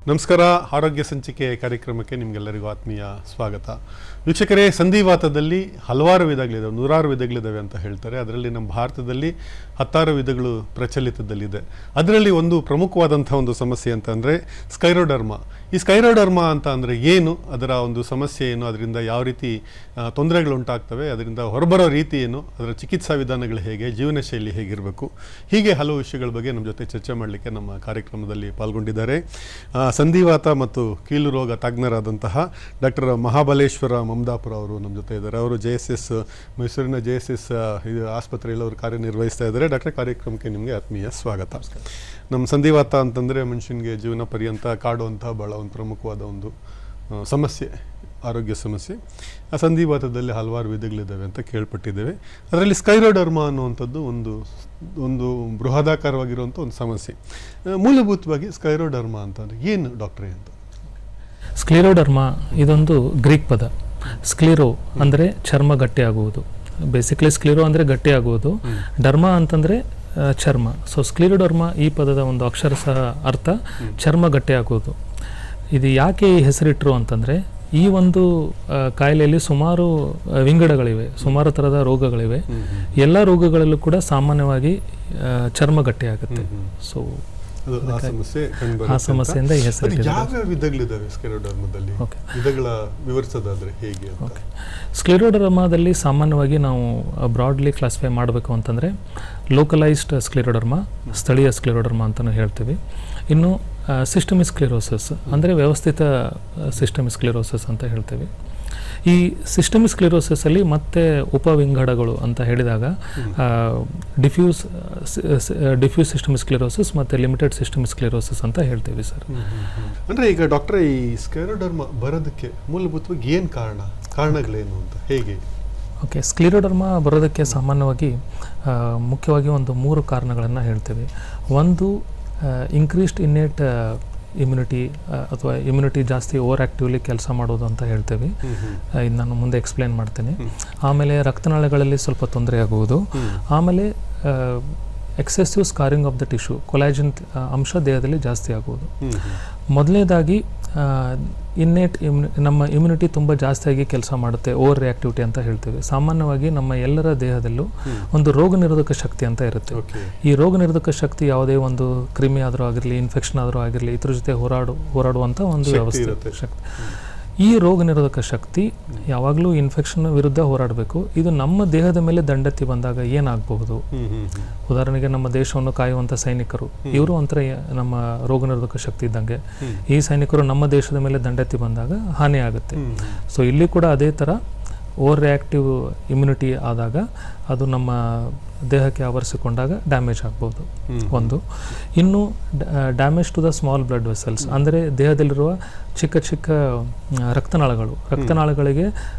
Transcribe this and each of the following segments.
ನಮಸ್ಕಾರ. ಆರೋಗ್ಯ ಸಂಚಿಕೆ ಕಾರ್ಯಕ್ರಮಕ್ಕೆ ನಿಮಗೆಲ್ಲರಿಗೂ ಆತ್ಮೀಯ ಸ್ವಾಗತ. ವೀಕ್ಷಕರೇ, ಸಂಧಿವಾತದಲ್ಲಿ ಹಲವಾರು ವಿಧಗಳಿದ್ದಾವೆ, ನೂರಾರು ವಿಧಗಳಿದ್ದಾವೆ ಅಂತ ಹೇಳ್ತಾರೆ. ಅದರಲ್ಲಿ ನಮ್ಮ ಭಾರತದಲ್ಲಿ 10 ವಿಧಗಳು ಪ್ರಚಲಿತದಲ್ಲಿದೆ. ಅದರಲ್ಲಿ ಒಂದು ಪ್ರಮುಖವಾದಂಥ ಒಂದು ಸಮಸ್ಯೆ ಅಂತಂದರೆ ಸ್ಕ್ಲೆರೋಡರ್ಮಾ. ಈ ಸ್ಕ್ಲೆರೋಡರ್ಮಾ ಅಂತ ಅಂದರೆ ಏನು, ಅದರ ಒಂದು ಸಮಸ್ಯೆ ಏನು, ಅದರಿಂದ ಯಾವ ರೀತಿ ತೊಂದರೆಗಳು ಉಂಟಾಗ್ತವೆ, ಅದರಿಂದ ಹೊರಬರೋ ರೀತಿ ಏನು, ಅದರ ಚಿಕಿತ್ಸಾ ವಿಧಾನಗಳು ಹೇಗೆ, ಜೀವನ ಶೈಲಿ ಹೇಗಿರಬೇಕು, ಹೀಗೆ ಹಲವು ವಿಷಯಗಳ ಬಗ್ಗೆ ನಮ್ಮ ಜೊತೆ ಚರ್ಚೆ ಮಾಡಲಿಕ್ಕೆ ನಮ್ಮ ಕಾರ್ಯಕ್ರಮದಲ್ಲಿ ಪಾಲ್ಗೊಂಡಿದ್ದಾರೆ ಸಂಧಿವಾತ ಮತ್ತು ಕೀಲು ರೋಗ ತಜ್ಞರಾದಂತಹ ಡಾಕ್ಟರ್ ಮಹಾಬಲೇಶ್ವರ ಮಮದಾಪುರ ಅವರು ನಮ್ಮ ಜೊತೆ ಇದ್ದಾರೆ. ಅವರು JSS ಮೈಸೂರಿನ JSS ಆಸ್ಪತ್ರೆಯಲ್ಲಿ ಅವರು ಕಾರ್ಯನಿರ್ವಹಿಸ್ತಾ ಇದ್ದಾರೆ. ಡಾಕ್ಟರ್, ಕಾರ್ಯಕ್ರಮಕ್ಕೆ ನಿಮಗೆ ಆತ್ಮೀಯ ಸ್ವಾಗತ. ನಮ್ಮ ಸಂಧಿವಾತ ಅಂತಂದರೆ ಮನುಷ್ಯನಿಗೆ ಜೀವನ ಪರ್ಯಂತ ಕಾಡುವಂಥ ಭಾಳ ಒಂದು ಪ್ರಮುಖವಾದ ಒಂದು ಸಮಸ್ಯೆ, ಆರೋಗ್ಯ ಸಮಸ್ಯೆ. ಆ ಸಂಧಿವಾತದಲ್ಲಿ ಹಲವಾರು ವಿಧಗಳಿದ್ದಾವೆ ಅಂತ ಕೇಳ್ಪಟ್ಟಿದ್ದೇವೆ. ಅದರಲ್ಲಿ ಸ್ಕ್ಲೆರೋಡರ್ಮಾ ಅನ್ನುವಂಥದ್ದು ಒಂದು ಬೃಹದಾಕಾರವಾಗಿರುವಂಥ ಒಂದು ಸಮಸ್ಯೆ. ಮೂಲಭೂತವಾಗಿ ಸ್ಕ್ಲೆರೋಡರ್ಮಾ ಅಂತಂದರೆ ಏನು ಡಾಕ್ಟ್ರೇ ಅಂತ? ಸ್ಕ್ಲೆರೋಡರ್ಮಾ ಇದೊಂದು ಗ್ರೀಕ್ ಪದ. ಸ್ಕ್ಲಿರೋ ಅಂದರೆ ಚರ್ಮ ಗಟ್ಟಿಯಾಗುವುದು. ಬೇಸಿಕಲಿ ಸ್ಕ್ಲಿರೋ ಅಂದರೆ ಗಟ್ಟಿಯಾಗುವುದು, ಡರ್ಮಾ ಅಂತಂದರೆ ಚರ್ಮ. ಸೊ ಸ್ಕ್ಲೆರೋಡರ್ಮಾ ಈ ಪದದ ಒಂದು ಅಕ್ಷರ ಸಹ ಅರ್ಥ ಚರ್ಮ ಗಟ್ಟಿಯಾಗುವುದು. ಇದು ಯಾಕೆ ಈ ಹೆಸರಿಟ್ಟರು ಅಂತಂದರೆ, ಈ ಒಂದು ಕಾಯಿಲೆಯಲ್ಲಿ ಸುಮಾರು ವಿಂಗಡಗಳಿವೆ, ಸುಮಾರು ಥರದ ರೋಗಗಳಿವೆ. ಎಲ್ಲ ರೋಗಗಳಲ್ಲೂ ಕೂಡ ಸಾಮಾನ್ಯವಾಗಿ ಚರ್ಮ ಗಟ್ಟಿಯಾಗುತ್ತೆ. ಸೊ ಆ ಸಮಸ್ಯೆಯಿಂದ ಈ ಹೆಸರು. ಯಾವ ವಿಧಗಳಿದ್ದಾವೆ ಸ್ಕ್ಲೆರೋಡರ್ಮಾದಲ್ಲಿ? ವಿಧಗಳ ವಿವರಿಸೋದಾದ್ರೆ ಹೇಗೆ? ಸ್ಕ್ಲೆರೋಡರ್ಮಾದಲ್ಲಿ ಸಾಮಾನ್ಯವಾಗಿ ನಾವು ಬ್ರಾಡ್ಲಿ ಕ್ಲಾಸಿಫೈ ಮಾಡಬೇಕು ಅಂತಂದರೆ ಲೋಕಲೈಸ್ಡ್ ಸ್ಕ್ಲೆರೋಡರ್ಮಾ, ಸ್ಥಳೀಯ ಸ್ಕ್ಲೆರೋಡರ್ಮಾ ಅಂತಲೂ ಹೇಳ್ತೀವಿ. ಇನ್ನು ಸಿಸ್ಟಮಿಕ್ ಸ್ಕ್ಲೆರೋಸಿಸ್ ಅಂದರೆ ವ್ಯವಸ್ಥಿತ ಸಿಸ್ಟಮಿಕ್ ಸ್ಕ್ಲೆರೋಸಿಸ್ ಅಂತ ಹೇಳ್ತೀವಿ. ಈ ಸಿಸ್ಟಮಿಕ್ ಸ್ಕ್ಲೆರೋಸಿಸಲ್ಲಿ ಮತ್ತೆ ಉಪವಿಂಗಡಗಳು ಅಂತ ಹೇಳಿದಾಗ ಡಿಫ್ಯೂಸ್ ಸಿಸ್ಟಮಿಕ್ ಸ್ಕ್ಲೆರೋಸಿಸ್ ಮತ್ತು ಲಿಮಿಟೆಡ್ ಸಿಸ್ಟಮಿಕ್ ಸ್ಕ್ಲೆರೋಸಿಸ್ ಅಂತ ಹೇಳ್ತೀವಿ ಸರ್. ಅಂದರೆ ಈಗ ಡಾಕ್ಟ್ರೆ, ಈ ಸ್ಕ್ಲೆರೋಡರ್ಮಾ ಬರೋದಕ್ಕೆ ಮೂಲಭೂತವಾಗಿ ಏನು ಕಾರಣಗಳೇನು ಅಂತ ಹೇಗೆ? ಓಕೆ, ಸ್ಕ್ಲೆರೋಡರ್ಮಾ ಬರೋದಕ್ಕೆ ಸಾಮಾನ್ಯವಾಗಿ ಮುಖ್ಯವಾಗಿ ಒಂದು 3 ಕಾರಣಗಳನ್ನು ಹೇಳ್ತೇವೆ. ಒಂದು ಇನ್ಕ್ರೀಸ್ಡ್ ಇನ್ನೇಟ್ ಇಮ್ಯುನಿಟಿ ಅಥವಾ ಇಮ್ಯುನಿಟಿ ಜಾಸ್ತಿ ಓವರ್ ಆ್ಯಕ್ಟಿವ್ಲಿ ಕೆಲಸ ಮಾಡೋದು ಅಂತ ಹೇಳ್ತೇವೆ. ಇದು ನಾನು ಮುಂದೆ ಎಕ್ಸ್ಪ್ಲೇನ್ ಮಾಡ್ತೇನೆ. ಆಮೇಲೆ ರಕ್ತನಾಳಗಳಲ್ಲಿ ಸ್ವಲ್ಪ ತೊಂದರೆ ಆಗುವುದು. ಆಮೇಲೆ excessive scarring of the tissue, collagen ಅಂಶ ದೇಹದಲ್ಲಿ ಜಾಸ್ತಿ ಆಗುವುದು. ಮೊದಲನೇದಾಗಿ ನಮ್ಮ ಇಮ್ಯುನಿಟಿ ತುಂಬ ಜಾಸ್ತಿಯಾಗಿ ಕೆಲಸ ಮಾಡುತ್ತೆ, ಓವರ್ ರಿಯಾಕ್ಟಿವಿಟಿ ಅಂತ ಹೇಳ್ತೇವೆ. ಸಾಮಾನ್ಯವಾಗಿ ನಮ್ಮ ಎಲ್ಲರ ದೇಹದಲ್ಲೂ ಒಂದು ರೋಗ ನಿರೋಧಕ ಶಕ್ತಿ ಅಂತ ಇರುತ್ತೆ. ಈ ರೋಗ ನಿರೋಧಕ ಶಕ್ತಿ ಯಾವುದೇ ಒಂದು ಕ್ರಿಮಿ ಆದರೂ ಆಗಿರಲಿ, ಇನ್ಫೆಕ್ಷನ್ ಆದರೂ ಆಗಿರಲಿ, ಇದ್ರ ಜೊತೆ ಹೋರಾಡುವಂಥ ಒಂದು ವ್ಯವಸ್ಥೆ ಶಕ್ತಿ. ಈ ರೋಗ ನಿರೋಧಕ ಶಕ್ತಿ ಯಾವಾಗಲೂ ಇನ್ಫೆಕ್ಷನ್ ವಿರುದ್ಧ ಹೋರಾಡಬೇಕು. ಇದು ನಮ್ಮ ದೇಹದ ಮೇಲೆ ದಂಡೆತ್ತಿ ಬಂದಾಗ ಏನಾಗಬಹುದು? ಉದಾಹರಣೆಗೆ ನಮ್ಮ ದೇಶವನ್ನು ಕಾಯುವಂಥ ಸೈನಿಕರು, ಇವರು ಒಂಥರ ನಮ್ಮ ರೋಗ ನಿರೋಧಕ ಶಕ್ತಿ ಇದ್ದಂಗೆ. ಈ ಸೈನಿಕರು ನಮ್ಮ ದೇಶದ ಮೇಲೆ ದಂಡೆತ್ತಿ ಬಂದಾಗ ಹಾನಿ ಆಗುತ್ತೆ. ಸೊ ಇಲ್ಲಿ ಕೂಡ ಅದೇ ಥರ ಓವರ್ ರಿಯಾಕ್ಟಿವ್ ಇಮ್ಯುನಿಟಿ ಆದಾಗ ಅದು ನಮ್ಮ ದೇಹಕ್ಕೆ ಆವರಿಸಿಕೊಂಡಾಗ ಡ್ಯಾಮೇಜ್ ಆಗ್ಬೋದು ಒಂದು. ಇನ್ನು damage to the small blood vessels ಅಂದರೆ ದೇಹದಲ್ಲಿರುವ ಚಿಕ್ಕ ಚಿಕ್ಕ ರಕ್ತನಾಳಗಳಿಗೆ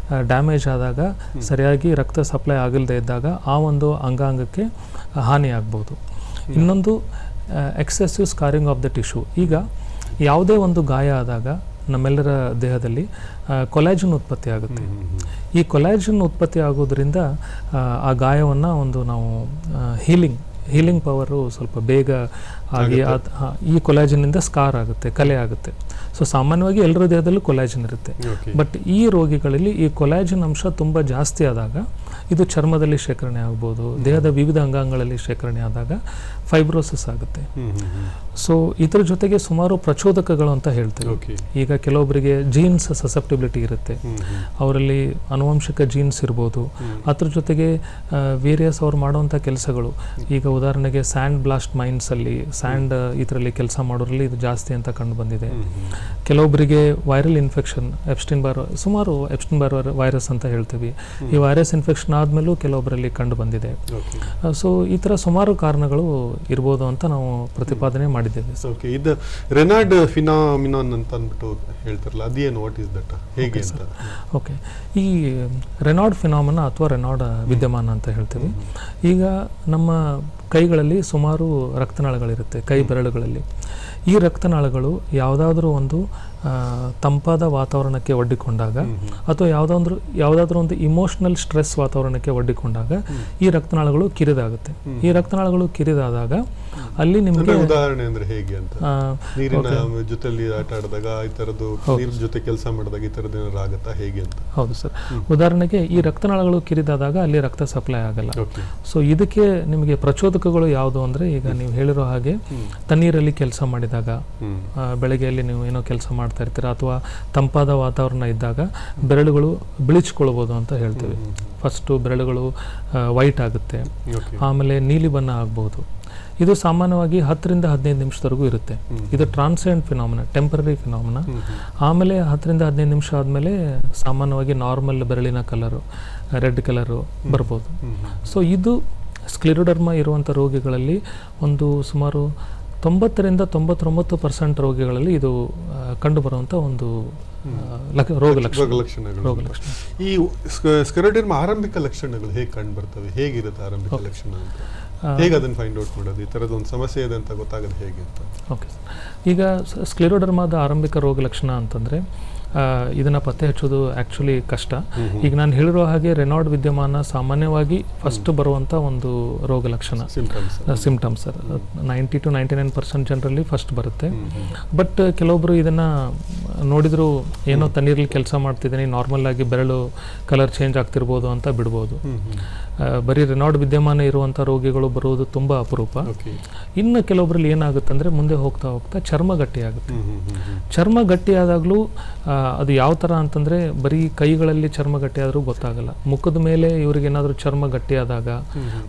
ಡ್ಯಾಮೇಜ್ ಆದಾಗ, ಸರಿಯಾಗಿ ರಕ್ತ ಸಪ್ಲೈ ಆಗಲ್ಲದೆ ಇದ್ದಾಗ ಆ ಒಂದು ಅಂಗಾಂಗಕ್ಕೆ ಹಾನಿ ಆಗ್ಬೋದು. ಇನ್ನೊಂದು excessive scarring of the tissue. ಈಗ ಯಾವುದೇ ಒಂದು ಗಾಯ ಆದಾಗ ನಮ್ಮೆಲ್ಲರ ದೇಹದಲ್ಲಿ ಕೊಲಾಜಿನ್ ಉತ್ಪತ್ತಿ ಆಗುತ್ತೆ. ಈ ಕೊಲಾಜಿನ್ ಉತ್ಪತ್ತಿ ಆಗೋದ್ರಿಂದ ಆ ಗಾಯವನ್ನು ಒಂದು ನಾವು ಹೀಲಿಂಗ್ ಪವರು ಸ್ವಲ್ಪ ಬೇಗ ಆಗಿ ಈ ಕೊಲಾಜಿನಿಂದ ಸ್ಕಾರ್ ಆಗುತ್ತೆ, ಕಲೆ ಆಗುತ್ತೆ. ಸೊ ಸಾಮಾನ್ಯವಾಗಿ ಎಲ್ಲರ ದೇಹದಲ್ಲೂ ಕೊಲಾಜಿನ್ ಇರುತ್ತೆ. ಬಟ್ ಈ ರೋಗಿಗಳಲ್ಲಿ ಈ ಕೊಲಾಜಿನ್ ಅಂಶ ತುಂಬ ಜಾಸ್ತಿ ಆದಾಗ ಇದು ಚರ್ಮದಲ್ಲಿ ಶೇಖರಣೆ ಆಗ್ಬೋದು, ದೇಹದ ವಿವಿಧ ಅಂಗಾಂಗಗಳಲ್ಲಿ ಶೇಖರಣೆ ಆದಾಗ ಫೈಬ್ರೋಸಿಸ್ ಆಗುತ್ತೆ. ಸೊ ಇದರ ಜೊತೆಗೆ ಸುಮಾರು ಪ್ರಚೋದಕಗಳು ಅಂತ ಹೇಳ್ತೇವೆ. ಈಗ ಕೆಲವೊಬ್ಬರಿಗೆ ಜೀನ್ಸ್ ಸಸೆಪ್ಟಿಬಿಲಿಟಿ ಇರುತ್ತೆ, ಅವರಲ್ಲಿ ಆನುವಂಶಿಕ ಜೀನ್ಸ್ ಇರ್ಬೋದು. ಅದ್ರ ಜೊತೆಗೆ ವೇರಿಯಸ್ ಅವ್ರು ಮಾಡುವಂಥ ಕೆಲಸಗಳು, ಈಗ ಉದಾಹರಣೆಗೆ ಸ್ಯಾಂಡ್ ಬ್ಲಾಸ್ಟ್ ಮೈನ್ಸಲ್ಲಿ ಸ್ಯಾಂಡ್ ಇದರಲ್ಲಿ ಕೆಲಸ ಮಾಡೋರಲ್ಲಿ ಇದು ಜಾಸ್ತಿ ಅಂತ ಕಂಡು ಬಂದಿದೆ. ಕೆಲವೊಬ್ಬರಿಗೆ ವೈರಲ್ ಇನ್ಫೆಕ್ಷನ್, ಎಪ್ಸ್ಟೈನ್ ಬಾರ್ ವೈರಸ್ ಅಂತ ಹೇಳ್ತೀವಿ. ಈ ವೈರಸ್ ಇನ್ಫೆಕ್ಷನ್ ಆದಮೇಲೂ ಕೆಲವೊಬ್ಬರಲ್ಲಿ ಕಂಡು ಬಂದಿದೆ. ಸೊ ಈ ಥರ ಸುಮಾರು ಕಾರಣಗಳು ಇರ್ಬೋದು ಅಂತ ನಾವು ಪ್ರತಿಪಾದನೆ ಮಾಡಿದ್ದೇವೆ. ಇದು ರೆನಾರ್ಡ್ ಫಿನಾಮಿನಾನ್ ಅಂತ ಅಂದ್ಬಿಟ್ಟು ಹೇಳ್ತಾರಲ್ಲ, ಅದೇನು, ವಾಟ್ ಇಸ್ ದಟ್, ಹೇಗೆ ಅಂತ? ಓಕೆ, ಈ ರೆನಾರ್ಡ್ ಫಿನಾಮಿನಾ ಅಥವಾ ರೆನಾರ್ಡ್ ವಿದ್ಯಮಾನ ಅಂತ ಹೇಳ್ತೀವಿ. ಈಗ ನಮ್ಮ ಕೈಗಳಲ್ಲಿ ಸುಮಾರು ರಕ್ತನಾಳಗಳಿರುತ್ತೆ, ಕೈ ಬೆರಳುಗಳಲ್ಲಿ. ಈ ರಕ್ತನಾಳಗಳು ಯಾವುದಾದ್ರೂ ಒಂದು ತಂಪಾದ ವಾತಾವರಣಕ್ಕೆ ಒಡ್ಡಿಕೊಂಡಾಗ ಅಥವಾ ಯಾವುದಾದ್ರೂ ಒಂದು ಇಮೋಷನಲ್ ಸ್ಟ್ರೆಸ್ ವಾತಾವರಣಕ್ಕೆ ಒಡ್ಡಿಕೊಂಡಾಗ ಈ ರಕ್ತನಾಳಗಳು ಕಿರಿದಾಗುತ್ತೆ. ಈ ರಕ್ತನಾಳಗಳು ಕಿರಿದಾದಾಗ ಅಲ್ಲಿ ನಿಮಗೆ ಉದಾಹರಣೆ ಅಂದ್ರೆ ಹೇಗೆ ಅಂತ, ನೀರಿನ ಜೊತೆಲಿ ಆಟ ಆಡಿದಾಗ ಈ ತರದ್ದು, ನೀರಿನ ಜೊತೆ ಕೆಲಸ ಮಾಡಿದಾಗ ಈ ತರದ್ದು ಏನಾದ್ರು ಆಗುತ್ತಾ ಹೇಗೆ ಅಂತ? ಹೌದು ಸರ್. ಉದಾಹರಣೆಗೆ ಈ ರಕ್ತನಾಳಗಳು ಕಿರಿದಾದಾಗ ಅಲ್ಲಿ ರಕ್ತ ಸಪ್ಲೈ ಆಗಲ್ಲ. ಸೊ ಇದಕ್ಕೆ ನಿಮಗೆ ಪ್ರಚೋದಕಗಳು ಯಾವುದು ಅಂದ್ರೆ, ಈಗ ನೀವು ಹೇಳಿರೋ ಹಾಗೆ ತಣ್ಣೀರಲ್ಲಿ ಕೆಲಸ ಮಾಡಿದಾಗ, ಬೆಳಗ್ಗೆಯಲ್ಲಿ ನೀವು ಏನೋ ಕೆಲಸ ಮಾಡ್ತಾ ಇರ್ತೀರ ಅಥವಾ ತಂಪಾದ ವಾತಾವರಣ ಇದ್ದಾಗ ಬೆರಳುಗಳು ಬಿಳಿಚ್ಕೊಳ್ಬೋದು ಅಂತ ಹೇಳ್ತೀವಿ. ಫಸ್ಟು ಬೆರಳುಗಳು ವೈಟ್ ಆಗುತ್ತೆ, ಆಮೇಲೆ ನೀಲಿ ಬಣ್ಣ ಆಗ್ಬೋದು. ಇದು ಸಾಮಾನ್ಯವಾಗಿ 10 ರಿಂದ 15 ನಿಮಿಷದವರೆಗೂ ಇರುತ್ತೆ. ಇದು ಟ್ರಾನ್ಸಿಯೆಂಟ್ ಫಿನಾಮಿನಾ, ಟೆಂಪರರಿ ಫಿನಾಮಿನಾ. ಆಮೇಲೆ 10 ರಿಂದ 15 ನಿಮಿಷ ಆದಮೇಲೆ ಸಾಮಾನ್ಯವಾಗಿ ನಾರ್ಮಲ್ ಬೆರಳಿನ ಕಲರು, ರೆಡ್ ಕಲರು ಬರ್ಬೋದು. ಸೊ ಇದು ಸ್ಕ್ಲಿರೋಡರ್ಮಾ ಇರುವಂಥ ರೋಗಿಗಳಲ್ಲಿ ಒಂದು ಸುಮಾರು 90 ರಿಂದ 99% ರೋಗಿಗಳಲ್ಲಿ ಇದು ಕಂಡುಬರುವಂಥ ಒಂದು ರೋಗ ಲಕ್ಷಣಗಳು. ಈ ಸ್ಕ್ಲೆರೋಡರ್ಮಾ ಆರಂಭಿಕ ಲಕ್ಷಣಗಳು ಹೇಗೆ ಕಂಡು ಬರ್ತವೆ, ಹೇಗಿರುತ್ತೆ ಆರಂಭಿಕ ಲಕ್ಷಣ ಅಂತ, ಹೇಗೆ ಅದನ್ನು ಫೈಂಡ್ ಔಟ್ ಮಾಡೋದು, ಈ ಥರದ್ದು ಒಂದು ಸಮಸ್ಯೆ ಇದೆ ಅಂತ ಗೊತ್ತಾಗೋದು ಹೇಗೆ ಅಂತ? Okay sir. ಈಗ ಸ್ಕ್ಲೆರೋಡರ್ಮಾದ ಆರಂಭಿಕ ರೋಗ ಲಕ್ಷಣ ಅಂತಂದರೆ ಇದನ್ನು ಪತ್ತೆ ಹಚ್ಚೋದು ಆ್ಯಕ್ಚುಲಿ ಕಷ್ಟ. ಈಗ ನಾನು ಹೇಳಿರೋ ಹಾಗೆ ರೆನಾಲ್ಡ್ ವಿದ್ಯಮಾನ ಸಾಮಾನ್ಯವಾಗಿ ಫಸ್ಟ್ ಬರುವಂಥ ಒಂದು ರೋಗ ಲಕ್ಷಣ, ಸಿಂಪ್ಟಮ್ಸ್ ಸರ್. 90 to 99% ಜನರಲ್ಲಿ ಫಸ್ಟ್ ಬರುತ್ತೆ. ಬಟ್ ಕೆಲವೊಬ್ಬರು ಇದನ್ನು ನೋಡಿದ್ರು ಏನೋ ತಣ್ಣೀರಲ್ಲಿ ಕೆಲಸ ಮಾಡ್ತಿದ್ದೀನಿ, ನಾರ್ಮಲ್ ಆಗಿ ಬೆರಳು ಕಲರ್ ಚೇಂಜ್ ಆಗ್ತಿರ್ಬೋದು ಅಂತ ಬಿಡ್ಬೋದು. ಬರೀ ರೆನಾಲ್ಡ್ ವಿದ್ಯಮಾನ ಇರುವಂಥ ರೋಗಿಗಳು ಬರುವುದು ತುಂಬ ಅಪರೂಪ. ಇನ್ನು ಕೆಲವೊಬ್ಬರಲ್ಲಿ ಏನಾಗುತ್ತೆ ಅಂದರೆ ಮುಂದೆ ಹೋಗ್ತಾ ಹೋಗ್ತಾ ಚರ್ಮ ಗಟ್ಟಿ ಆಗುತ್ತೆ. ಚರ್ಮ ಗಟ್ಟಿ ಆದಾಗಲೂ ಅದು ಯಾವ ಥರ ಅಂತಂದರೆ ಬರೀ ಕೈಗಳಲ್ಲಿ ಚರ್ಮ ಗಟ್ಟಿ ಆದರೂ ಗೊತ್ತಾಗಲ್ಲ. ಮುಖದ ಮೇಲೆ ಇವ್ರಿಗೇನಾದರೂ ಚರ್ಮ ಗಟ್ಟಿ ಆದಾಗ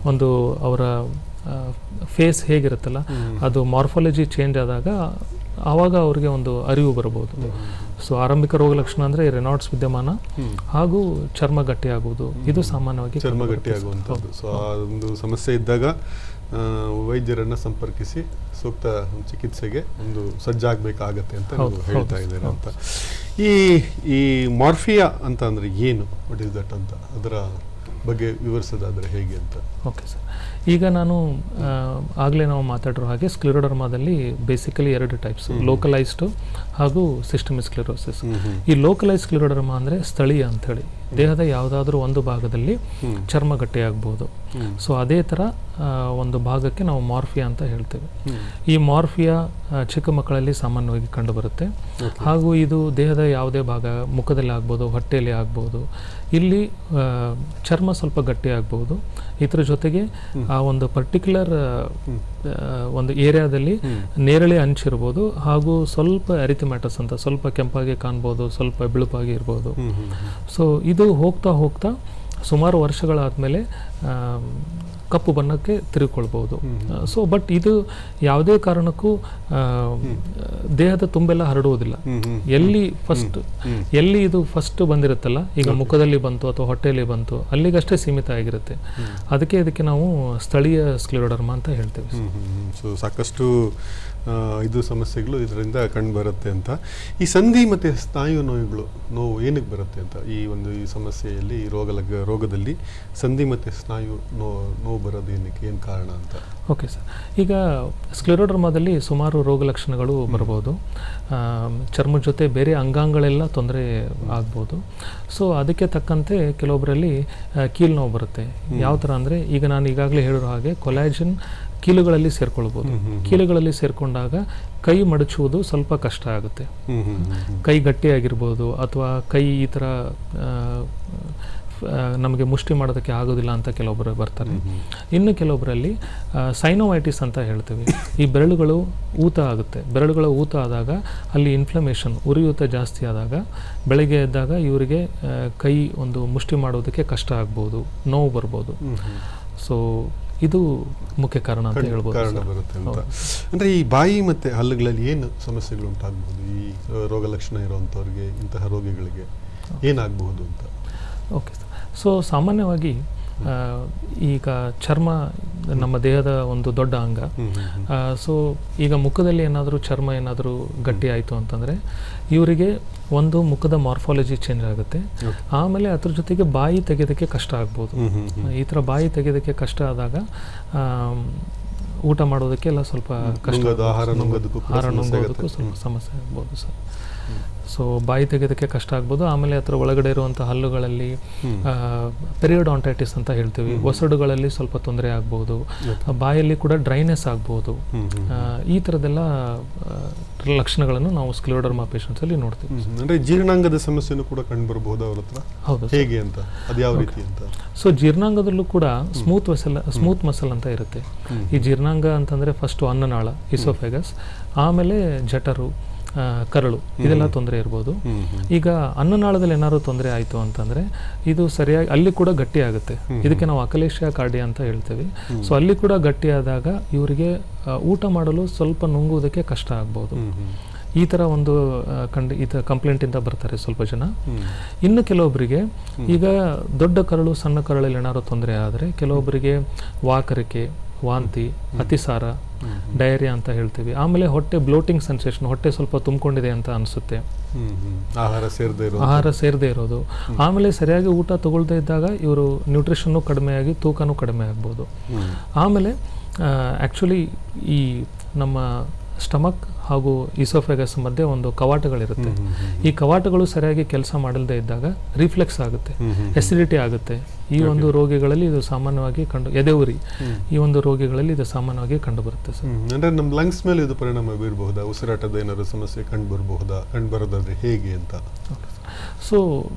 ಒಂದು ಅವರ ಫೇಸ್ ಹೇಗಿರುತ್ತಲ್ಲ ಅದು ಮಾರ್ಫಾಲಜಿ ಚೇಂಜ್ ಆದಾಗ ಆವಾಗ ಅವ್ರಿಗೆ ಒಂದು ಅರಿವು ಬರ್ಬೋದು. ಸೊ ಆರಂಭಿಕ ರೋಗ ಲಕ್ಷಣ ಅಂದರೆ ರೆನಾಲ್ಡ್ಸ್ ವಿದ್ಯಮಾನ ಹಾಗೂ ಚರ್ಮ ಗಟ್ಟಿ ಆಗುವುದು, ಇದು ಸಾಮಾನ್ಯವಾಗಿ ಚರ್ಮ ಗಟ್ಟಿ ಆಗುವಂಥದ್ದು. ಸೊ ಆ ಒಂದು ಸಮಸ್ಯೆ ಇದ್ದಾಗ ವೈದ್ಯರನ್ನು ಸಂಪರ್ಕಿಸಿ ಸೂಕ್ತ ಚಿಕಿತ್ಸೆಗೆ ಒಂದು ಸಜ್ಜಾಗಬೇಕಾಗತ್ತೆ ಅಂತ ನೀವು ಹೇಳ್ತಾ ಇದ್ದೀರಾ ಅಂತ. ಈ ಮಾರ್ಫಿಯಾ ಅಂತ ಅಂದರೆ ಏನು, ವಾಟ್ ಇಸ್ ದಟ್ ಅಂತ, ಅದರ ಬಗ್ಗೆ ವಿವರಿಸೋದಾದರೆ ಹೇಗೆ ಅಂತ? Okay sir. ಈಗ ನಾನು ಆಗಲೇ ನಾವು ಮಾತಾಡಿರೋ ಹಾಗೆ ಸ್ಕ್ಲೆರೋಡರ್ಮಾದಲ್ಲಿ ಬೇಸಿಕಲಿ 2 ಟೈಪ್ಸ್, ಲೋಕಲೈಸ್ಡು ಹಾಗೂ ಸಿಸ್ಟಮಿಕ್ ಸ್ಕ್ಲೆರೋಸಿಸ್. ಈ ಲೋಕಲೈಸ್ ಸ್ಕ್ಲೆರೋಡರ್ಮಾ ಅಂದರೆ ಸ್ಥಳೀಯ ಅಂಥೇಳಿ, ದೇಹದ ಯಾವುದಾದ್ರೂ ಒಂದು ಭಾಗದಲ್ಲಿ ಚರ್ಮ ಗಟ್ಟಿ ಆಗ್ಬೋದು. ಸೊ ಅದೇ ಥರ ಒಂದು ಭಾಗಕ್ಕೆ ನಾವು ಮಾರ್ಫಿಯಾ ಅಂತ ಹೇಳ್ತೇವೆ. ಈ ಮಾರ್ಫಿಯಾ ಚಿಕ್ಕ ಮಕ್ಕಳಲ್ಲಿ ಸಾಮಾನ್ಯವಾಗಿ ಕಂಡುಬರುತ್ತೆ. ಹಾಗೂ ಇದು ದೇಹದ ಯಾವುದೇ ಭಾಗ, ಮುಖದಲ್ಲಿ ಆಗ್ಬೋದು, ಹೊಟ್ಟೆಯಲ್ಲಿ ಆಗ್ಬೋದು. ಇಲ್ಲಿ ಚರ್ಮ ಸ್ವಲ್ಪ ಗಟ್ಟಿ ಆಗ್ಬೋದು. ಇದರ ಜೊತೆಗೆ ಆ ಒಂದು ಪರ್ಟಿಕ್ಯುಲರ್ ಒಂದು ಏರಿಯಾದಲ್ಲಿ ನೇರಳೆ ಅಂಚಿರ್ಬೋದು, ಹಾಗೂ ಸ್ವಲ್ಪ ಎರಿಥಿಮ್ಯಾಟಸ್ ಅಂತ ಸ್ವಲ್ಪ ಕೆಂಪಾಗಿ ಕಾಣ್ಬೋದು, ಸ್ವಲ್ಪ ಬಿಳುಪಾಗಿ ಇರ್ಬೋದು. ಸೊ ಇದು ಹೋಗ್ತಾ ಹೋಗ್ತಾ ಸುಮಾರು ವರ್ಷಗಳಾದಮೇಲೆ ಕಪ್ಪು ಬಣ್ಣಕ್ಕೆ ತಿರುಗಿಕೊಳ್ಬೋದು. ಸೊ ಬಟ್ ಇದು ಯಾವುದೇ ಕಾರಣಕ್ಕೂ ದೇಹದ ತುಂಬೆಲ್ಲ ಹರಡುವುದಿಲ್ಲ. ಎಲ್ಲಿ ಇದು ಫಸ್ಟ್ ಬಂದಿರುತ್ತಲ್ಲ, ಈಗ ಮುಖದಲ್ಲಿ ಬಂತು ಅಥವಾ ಹೊಟ್ಟೆಯಲ್ಲಿ ಬಂತು, ಅಲ್ಲಿಗಷ್ಟೇ ಸೀಮಿತ ಆಗಿರುತ್ತೆ. ಇದಕ್ಕೆ ನಾವು ಸ್ಥಳೀಯ ಸ್ಕ್ಲೆರೋಡರ್ಮಾ ಅಂತ ಹೇಳ್ತೇವೆ. ಸೊ ಸಾಕಷ್ಟು ಇದು ಸಮಸ್ಯೆಗಳು ಇದರಿಂದ ಕಂಡು ಬರುತ್ತೆ ಅಂತ. ಈ ಸಂಧಿ ಮತ್ತು ಸ್ನಾಯು ನೋವು ಏನಕ್ಕೆ ಬರುತ್ತೆ ಅಂತ, ಈ ಸಮಸ್ಯೆಯಲ್ಲಿ, ಈ ರೋಗದಲ್ಲಿ ಸಂಧಿ ಮತ್ತು ಸ್ನಾಯು ನೋವು ಬರೋದು ಏನಕ್ಕೆ, ಏನು ಕಾರಣ ಅಂತ? Okay sir. ಈಗ ಸ್ಕ್ಲೆರೋಡರ್ಮಾದಲ್ಲಿ ಸುಮಾರು ರೋಗ ಲಕ್ಷಣಗಳು ಬರ್ಬೋದು. ಚರ್ಮದ ಜೊತೆ ಬೇರೆ ಅಂಗಾಂಗಳೆಲ್ಲ ತೊಂದರೆ ಆಗ್ಬೋದು. ಸೊ ಅದಕ್ಕೆ ತಕ್ಕಂತೆ ಕೆಲವೊಬ್ಬರಲ್ಲಿ ಕೀಲು ನೋವು ಬರುತ್ತೆ. ಯಾವ ಥರ ಅಂದರೆ, ಈಗ ನಾನು ಈಗಾಗಲೇ ಹೇಳಿರೋ ಹಾಗೆ ಕೊಲಾಜನ್ ಕೀಲುಗಳಲ್ಲಿ ಸೇರ್ಕೊಳ್ಬೋದು. ಕೀಲುಗಳಲ್ಲಿ ಸೇರ್ಕೊಂಡಾಗ ಕೈ ಮಡಚುವುದು ಸ್ವಲ್ಪ ಕಷ್ಟ ಆಗುತ್ತೆ. ಕೈ ಗಟ್ಟಿಯಾಗಿರ್ಬೋದು, ಅಥವಾ ಕೈ ಈ ಥರ ನಮಗೆ ಮುಷ್ಟಿ ಮಾಡೋದಕ್ಕೆ ಆಗೋದಿಲ್ಲ ಅಂತ ಕೆಲವೊಬ್ಬರು ಬರ್ತಾರೆ. ಇನ್ನು ಕೆಲವೊಬ್ಬರಲ್ಲಿ ಸೈನೋವೈಟಿಸ್ ಅಂತ ಹೇಳ್ತೀವಿ. ಈ ಬೆರಳುಗಳು ಊತ ಆಗುತ್ತೆ. ಬೆರಳುಗಳ ಊತ ಆದಾಗ ಅಲ್ಲಿ ಇನ್ಫ್ಲಮೇಷನ್, ಉರಿಯೂತ ಜಾಸ್ತಿ ಆದಾಗ ಬೆಳಗ್ಗೆ ಎದ್ದಾಗ ಇವರಿಗೆ ಕೈ ಒಂದು ಮುಷ್ಟಿ ಮಾಡೋದಕ್ಕೆ ಕಷ್ಟ ಆಗ್ಬೋದು, ನೋವು ಬರ್ಬೋದು. ಸೊ ಇದು ಮುಖ್ಯ ಕಾರಣ ಅಂತ ಹೇಳ್ಬೋದು. ಕಾರಣ ಬರುತ್ತೆ ಅಂತ ಅಂದರೆ ಈ ಬಾಯಿ ಮತ್ತು ಹಲ್ಲುಗಳಲ್ಲಿ ಏನು ಸಮಸ್ಯೆಗಳು ಉಂಟಾಗಬಹುದು ಈ ರೋಗ ಲಕ್ಷಣ ಇರುವಂಥವ್ರಿಗೆ, ಇಂತಹ ರೋಗಿಗಳಿಗೆ ಏನಾಗಬಹುದು ಅಂತ? Okay sir. ಸೊ ಸಾಮಾನ್ಯವಾಗಿ ಈಗ ಚರ್ಮ ನಮ್ಮ ದೇಹದ ಒಂದು ದೊಡ್ಡ ಅಂಗ. ಸೊ ಈಗ ಮುಖದಲ್ಲಿ ಏನಾದರೂ ಚರ್ಮ ಏನಾದರೂ ಗಟ್ಟಿ ಆಯಿತು ಅಂತಂದರೆ ಇವರಿಗೆ ಒಂದು ಮುಖದ ಮಾರ್ಫಾಲಜಿ ಚೇಂಜ್ ಆಗುತ್ತೆ. ಆಮೇಲೆ ಅದ್ರ ಜೊತೆಗೆ ಬಾಯಿ ತೆಗೆಯೋದಕ್ಕೆ ಕಷ್ಟ ಆಗ್ಬೋದು. ಈ ಥರ ಬಾಯಿ ತೆಗೆಯೋದಕ್ಕೆ ಕಷ್ಟ ಆದಾಗ ಊಟ ಮಾಡೋದಕ್ಕೆ ಎಲ್ಲ ಸ್ವಲ್ಪ ಕಷ್ಟ, ಆಹಾರ ನುಂಗೋದಕ್ಕೂ ಸ್ವಲ್ಪ ಸಮಸ್ಯೆ ಆಗ್ಬೋದು ಸರ್. ಸೊ ಬಾಯಿ ತೆಗೆಯೋದಕ್ಕೆ ಕಷ್ಟ ಆಗ್ಬೋದು. ಆಮೇಲೆ ಅದರ ಒಳಗಡೆ ಇರುವಂಥ ಹಲ್ಲುಗಳಲ್ಲಿ ಪೆರಿಯೋಡಾಂಟೈಟಿಸ್ ಅಂತ ಹೇಳ್ತೀವಿ, ಒಸಡುಗಳಲ್ಲಿ ಸ್ವಲ್ಪ ತೊಂದರೆ ಆಗ್ಬೋದು, ಬಾಯಲ್ಲಿ ಕೂಡ ಡ್ರೈನೆಸ್ ಆಗ್ಬೋದು. ಈ ಥರದ್ದೆಲ್ಲ ಲಕ್ಷಣಗಳನ್ನು ನಾವು ಸ್ಕ್ಲಿಯೋಡರ್ಮಾ ಪೇಷಂಟ್ಸಲ್ಲಿ ನೋಡ್ತೀವಿ. ಅಂದರೆ ಜೀರ್ಣಾಂಗದ ಸಮಸ್ಯೆನೂ ಕೂಡ ಕಂಡು ಬರಬಹುದು ಅವ್ರ ಹತ್ರ. ಹೌದು, ಹೇಗೆ ಅಂತ, ಅದು ಯಾವ ರೀತಿ ಅಂತ? ಸೊ ಜೀರ್ಣಾಂಗದಲ್ಲೂ ಕೂಡ ಸ್ಮೂತ್ ಮಸಲ್ ಅಂತ ಇರುತ್ತೆ. ಈ ಜೀರ್ಣಾಂಗ ಅಂತಂದರೆ ಫಸ್ಟು ಅನ್ನನಾಳ, ಇಸೋಫೆಗಸ್, ಆಮೇಲೆ ಜಠರು, ಕರಳು, ಇದೆಲ್ಲ ತೊಂದರೆ ಇರ್ಬೋದು. ಈಗ ಅನ್ನನಾಳದಲ್ಲಿ ಏನಾದ್ರು ತೊಂದರೆ ಆಯಿತು ಅಂತಂದರೆ ಇದು ಸರಿಯಾಗಿ ಅಲ್ಲಿ ಕೂಡ ಗಟ್ಟಿ ಆಗುತ್ತೆ. ಇದಕ್ಕೆ ನಾವು ಅಕಲೇಶಿಯಾ ಕಾರ್ಡಿಯಾ ಅಂತ ಹೇಳ್ತೇವೆ. ಸೊ ಅಲ್ಲಿ ಕೂಡ ಗಟ್ಟಿ ಆದಾಗ ಇವರಿಗೆ ಊಟ ಮಾಡಲು ಸ್ವಲ್ಪ ನುಂಗುವುದಕ್ಕೆ ಕಷ್ಟ ಆಗ್ಬೋದು. ಈ ಥರ ಒಂದು ಕಂಪ್ಲೇಂಟಿಂದ ಬರ್ತಾರೆ ಸ್ವಲ್ಪ ಜನ. ಇನ್ನು ಕೆಲವೊಬ್ಬರಿಗೆ ಈಗ ದೊಡ್ಡ ಕರಳು ಸಣ್ಣ ಕರಳಲ್ಲಿ ಏನಾದ್ರು ತೊಂದರೆ ಆದರೆ ಕೆಲವೊಬ್ಬರಿಗೆ ವಾಕರಿಕೆ, ವಾಂತಿ, ಅತಿಸಾರ, ಡಯರಿಯಾ ಅಂತ ಹೇಳ್ತೀವಿ. ಆಮೇಲೆ ಹೊಟ್ಟೆ ಬ್ಲೋಟಿಂಗ್ ಸೆನ್ಸೇಷನ್, ಹೊಟ್ಟೆ ಸ್ವಲ್ಪ ತುಂಬಿಕೊಂಡಿದೆ ಅಂತ ಅನಿಸುತ್ತೆ, ಆಹಾರ ಸೇರದೇ ಇರೋದು. ಆಮೇಲೆ ಸರಿಯಾಗಿ ಊಟ ತಗೊಳ್ದೇ ಇದ್ದಾಗ ಇವರು ನ್ಯೂಟ್ರಿಷನ್ನು ಕಡಿಮೆಯಾಗಿ ತೂಕನೂ ಕಡಿಮೆ ಆಗ್ಬೋದು. ಆಮೇಲೆ ಆ್ಯಕ್ಚುಲಿ ಈ ನಮ್ಮ ಸ್ಟಮಕ್ ಹಾಗೂ ಇಸೋಫೆಗಸ್ ಮಧ್ಯೆ ಒಂದು ಕವಾಟಗಳಿರುತ್ತೆ. ಈ ಕವಾಟಗಳು ಸರಿಯಾಗಿ ಕೆಲಸ ಮಾಡಲ್ದೇ ಇದ್ದಾಗ ರಿಫ್ಲೆಕ್ಸ್ ಆಗುತ್ತೆ, ಎಸಿಡಿಟಿ ಆಗುತ್ತೆ. ಈ ಒಂದು ರೋಗಿಗಳಲ್ಲಿ ಇದು ಸಾಮಾನ್ಯವಾಗಿ ಎದೆ ಉರಿ, ಈ ಒಂದು ರೋಗಿಗಳಲ್ಲಿ ಇದು ಸಾಮಾನ್ಯವಾಗಿ ಕಂಡು ಬರುತ್ತೆ ಸರ್. ಅಂದರೆ ನಮ್ಮ ಲಂಗ್ಸ್ ಮೇಲೆ ಇದು ಪರಿಣಾಮ ಬೀರಬಹುದಾ? ಉಸಿರಾಟದ ಏನಾದರೂ ಸಮಸ್ಯೆ ಕಂಡು ಬರೋದಾದ್ರೆ ಹೇಗೆ ಅಂತ? ಸೊ